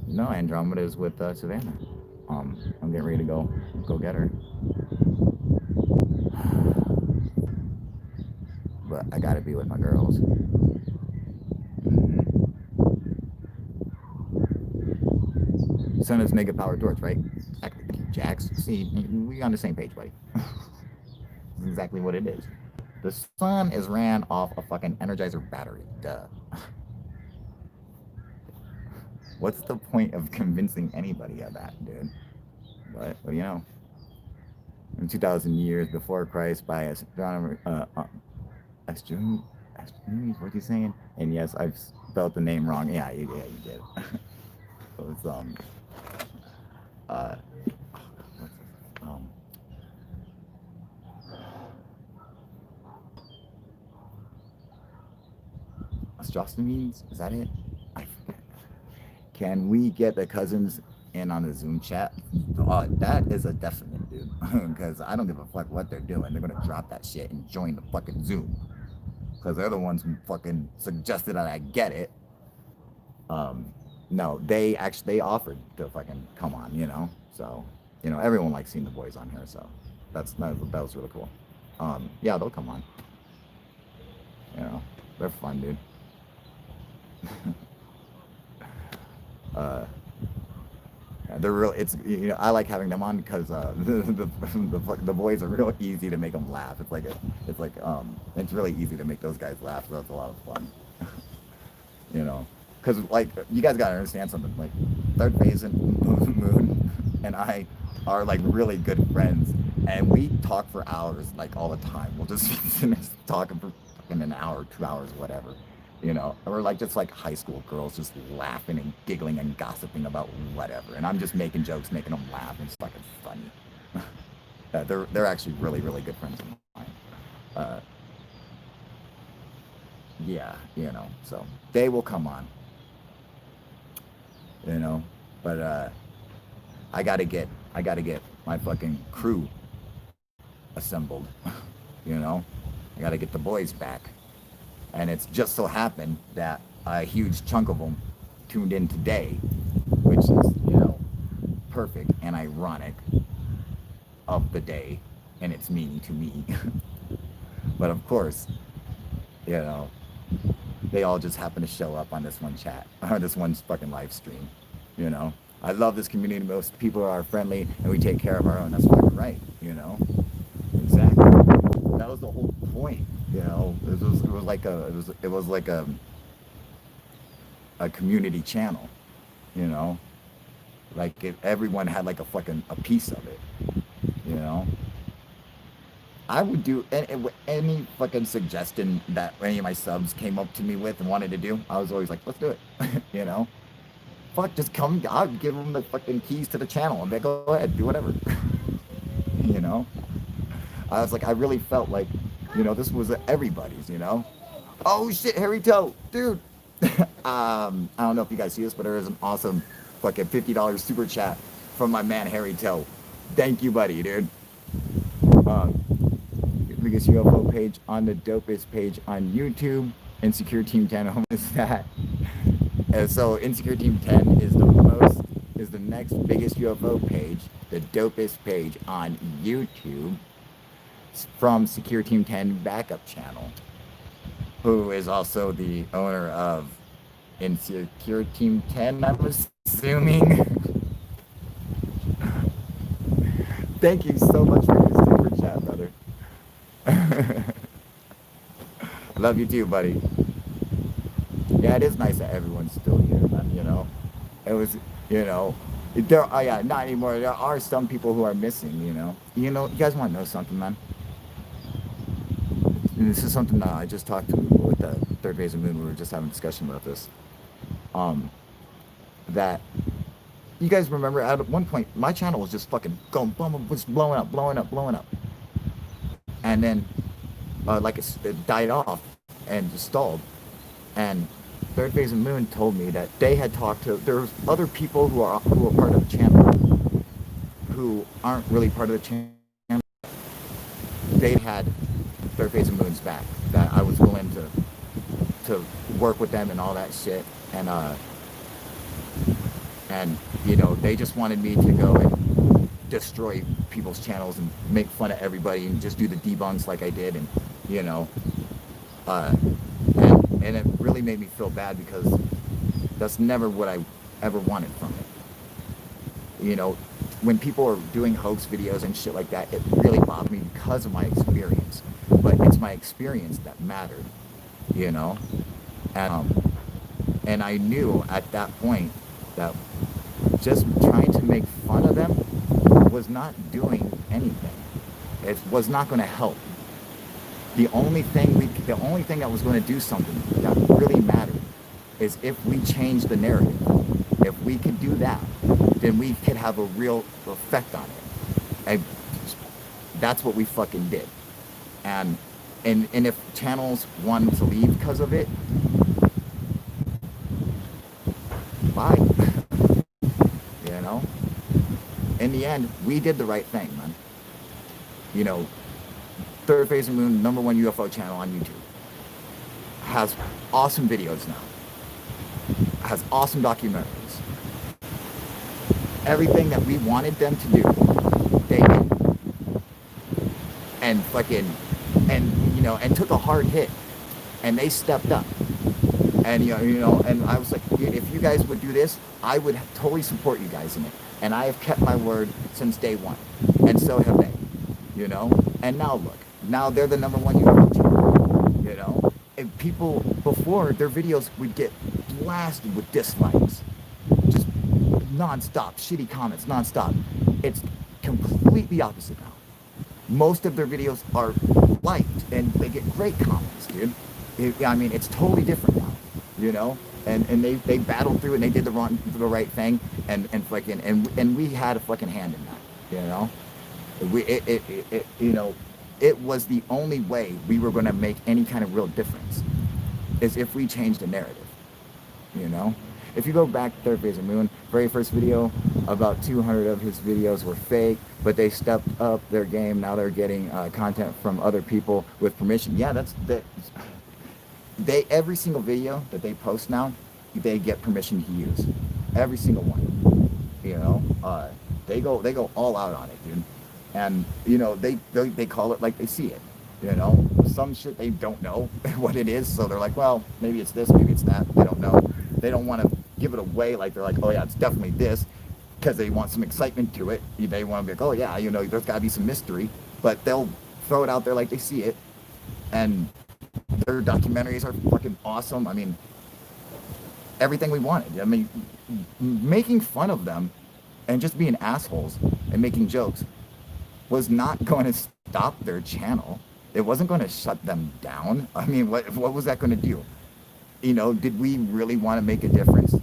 No, Andromeda is with Savannah. I'm getting ready to go get her. But I gotta be with my girls. Sun is mega power torch, right? Jax. See, we on the same page, buddy. That's exactly what it is. The sun is ran off a fucking Energizer battery. Duh. What's the point of convincing anybody of that, dude? But you know, in 2,000 years before Christ, by astronomer, astronomy, what you saying? And yes, I've spelled the name wrong. Yeah, you did. It was what's this? Astronomies? Is that it? I forget. Can we get the cousins in on the Zoom chat? That is a definite, dude. Because I don't give a fuck what they're doing. They're gonna drop that shit and join the fucking Zoom. Because they're the ones who fucking suggested that I get it. No, they offered to fucking come on, you know. So, you know, everyone likes seeing the boys on here. So that was really cool. Yeah, they'll come on. You know, they're fun, dude. They're real. It's, you know, I like having them on because the boys are real easy to make them laugh. It's really easy to make those guys laugh. So that's a lot of fun. You know, because like you guys gotta understand something. Like Third Phase and Moon and I are like really good friends, and we talk for hours, like all the time. We'll just be talking for fucking an hour, 2 hours, whatever. You know, and we're like just like high school girls, just laughing and giggling and gossiping about whatever. And I'm just making jokes, making them laugh, and it's fucking funny. They're actually really good friends of mine. Yeah, you know, so they will come on. You know, but I gotta get my fucking crew assembled. You know, I gotta get the boys back. And it's just so happened that a huge chunk of them tuned in today, which is, you know, perfect and ironic of the day and its meaning to me. But of course, you know, they all just happen to show up on this one chat, or this one fucking live stream. You know, I love this community. Most people are friendly and we take care of our own. That's fucking right, you know? Exactly. That was the whole point. You know, it was like a community channel, you know, like if everyone had like a piece of it, you know. I would do any fucking suggestion that any of my subs came up to me with and wanted to do. I was always like, let's do it, you know. Fuck, just come. I'll give them the fucking keys to the channel and they go ahead, do whatever, you know. I was like, I really felt like, you know, this was everybody's, you know. Oh shit, Harry Toe, dude. I don't know if you guys see this, but there is an awesome fucking $50 super chat from my man Harry Toe. Thank you, buddy, dude. Biggest UFO page on the dopest page on YouTube. Insecure Team 10 home is that. And so Insecure Team 10 is the next biggest UFO page, the dopest page on YouTube. From Secure Team 10 backup channel, who is also the owner of Insecure Team 10, I'm assuming. Thank you so much for your super chat, brother. Love you too, buddy. Yeah, it is nice that everyone's still here, man. It was, you know, there. Oh yeah, not anymore. There are some people who are missing. You guys want to know something, man? And this is something that I just talked to with the third phase of moon. We were just having a discussion about this. Um, that you guys remember at one point my channel was just fucking going, boom, boom, was blowing up, blowing up, blowing up, and then it died off and just stalled. And third phase of moon told me that they had talked to there's other people who are part of the channel who aren't really part of the channel. They had third phase of moon's back, that I was willing to work with them and all that shit. And they just wanted me to go and destroy people's channels and make fun of everybody and just do the debunks like I did. And you know uh and it really made me feel bad because that's never what I ever wanted from it. When people are doing hoax videos and shit like that, it really bothered me because of my experience. But it's my experience that mattered, you know and I knew at that point that just trying to make fun of them was not doing anything. It was not going to help. The only thing that was going to do something that really mattered is if we changed the narrative. If we could do that, then we could have a real effect on it. And that's what we fucking did. And if channels wanted to leave because of it, bye. you know? In the end, we did the right thing, man. You know, Third Phase of Moon, #1 UFO channel on YouTube. Has awesome videos now. Has awesome documentaries. Everything that we wanted them to do, they did. And fucking, and took a hard hit. And they stepped up. And, and I was like, if you guys would do this, I would totally support you guys in it. And I have kept my word since day one. And so have they, And now look, now they're the #1 YouTube channel, And people, before, their videos would get blasted with dislikes. Just non-stop, shitty comments, non-stop. It's completely opposite now. Most of their videos are liked, and they get great comments, dude. It's totally different now, And they battled through it, and they did the right thing, and we had a fucking hand in that, It was the only way we were going to make any kind of real difference, is if we changed the narrative, If you go back to Third Phase of Moon, very first video, about 200 of his videos were fake, but they stepped up their game. Now they're getting content from other people with permission. Yeah, every single video that they post now, they get permission to use. Every single one. They go all out on it, dude. And they call it like they see it. Some shit they don't know what it is, so they're like, well, maybe it's this, maybe it's that. They don't know. They don't want to give it away like they're like, oh yeah, it's definitely this, because they want some excitement to it. They want to be like, oh yeah, there's got to be some mystery, but they'll throw it out there like they see it. And their documentaries are fucking awesome. Everything we wanted. Making fun of them and just being assholes and making jokes was not going to stop their channel. It wasn't going to shut them down. What was that going to do? Did we really want to make a difference?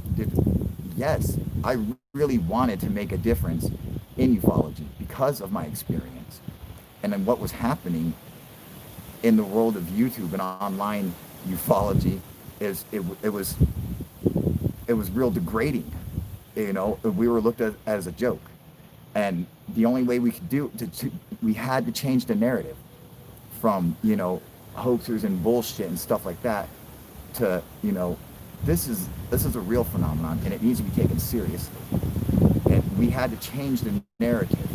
Yes, I really wanted to make a difference in ufology because of my experience. And then what was happening in the world of YouTube and online ufology is it was real degrading. We were looked at as a joke. And the only way we could we had to change the narrative from, hoaxers and bullshit and stuff like that to, this is a real phenomenon and it needs to be taken seriously. And we had to change the narrative,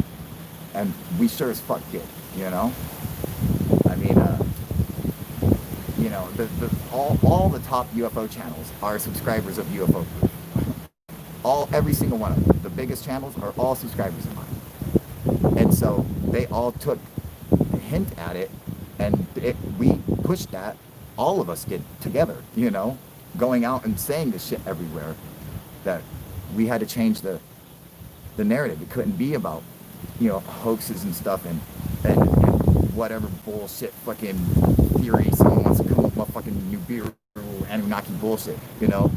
and we sure as fuck did, all the top UFO channels are subscribers of UFO Proof. Every single one of them. The biggest channels are all subscribers of mine. And so they all took a hint at it, and we pushed that, all of us did together, you know, going out and saying this shit everywhere, that we had to change the narrative. It couldn't be about, you know, hoaxes and stuff and whatever bullshit fucking theory someone wants to come up with, fucking Nibiru Anunnaki bullshit, you know.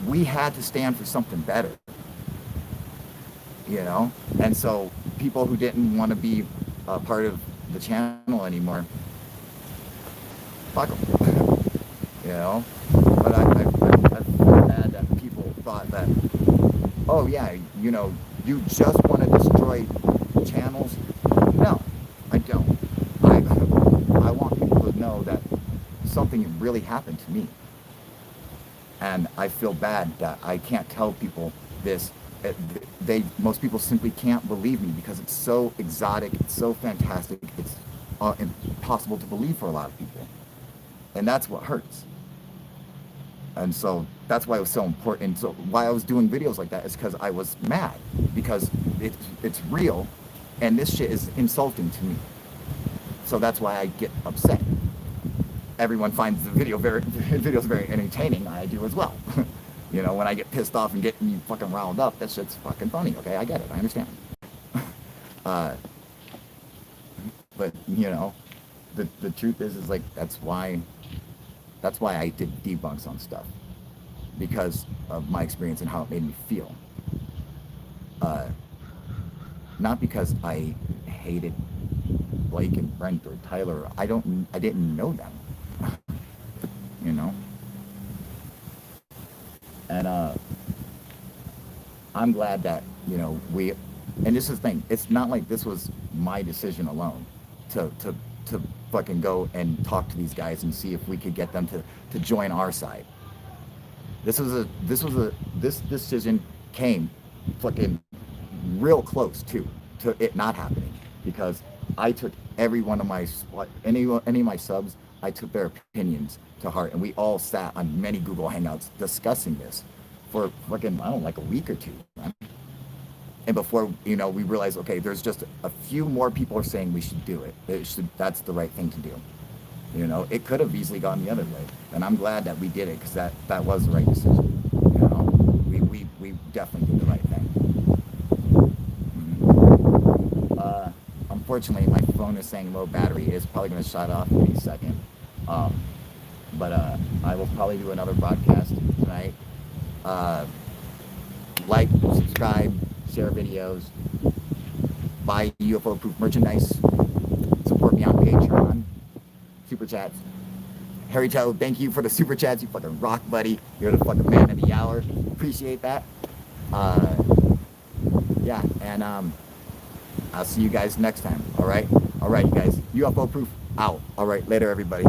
We had to stand for something better, you know. And so people who didn't want to be a part of the channel anymore, fuck them, you know. But I feel bad that people thought that, oh yeah, you know, you just want to destroy channels. No, I don't. I want people to know that something really happened to me. And I feel bad that I can't tell people this. Most people simply can't believe me because it's so exotic, it's so fantastic, it's impossible to believe for a lot of people. And that's what hurts. And so that's why it was so important. So why I was doing videos like that is because I was mad, because it's real, and this shit is insulting to me. So that's why I get upset. Everyone finds the videos very entertaining. I do as well. You know, when I get pissed off and get me fucking riled up, that shit's fucking funny. Okay, I get it. I understand. But you know, the truth is like that's why I did debunks on stuff, because of my experience and how it made me feel. Not because I hated Blake and Brent or Tyler. I didn't know them. You know? And I'm glad that, you know, and this is the thing, it's not like this was my decision alone to fucking go and talk to these guys and see if we could get them to join our side. This decision came fucking real close to it not happening, because I took every one of my any of my subs, I took their opinions to heart, and we all sat on many Google Hangouts discussing this for fucking, I don't know, like a week or two, man. And before, you know, we realized, okay, there's just a few more people are saying we should do it. That's the right thing to do. You know, it could have easily gone the other way, and I'm glad that we did it, because that was the right decision. You know, we definitely did the right thing. Unfortunately, my phone is saying low battery. It's probably going to shut off any second. But I will probably do another broadcast tonight. Like, subscribe, share videos, buy UFO proof merchandise, support me on Patreon, super chats. Harry Cho, thank you for the super chats. You fucking rock, buddy. You're the fucking man of the hour. Appreciate that. Yeah, and I'll see you guys next time. All right, you guys. UFO proof out. All right, later, everybody.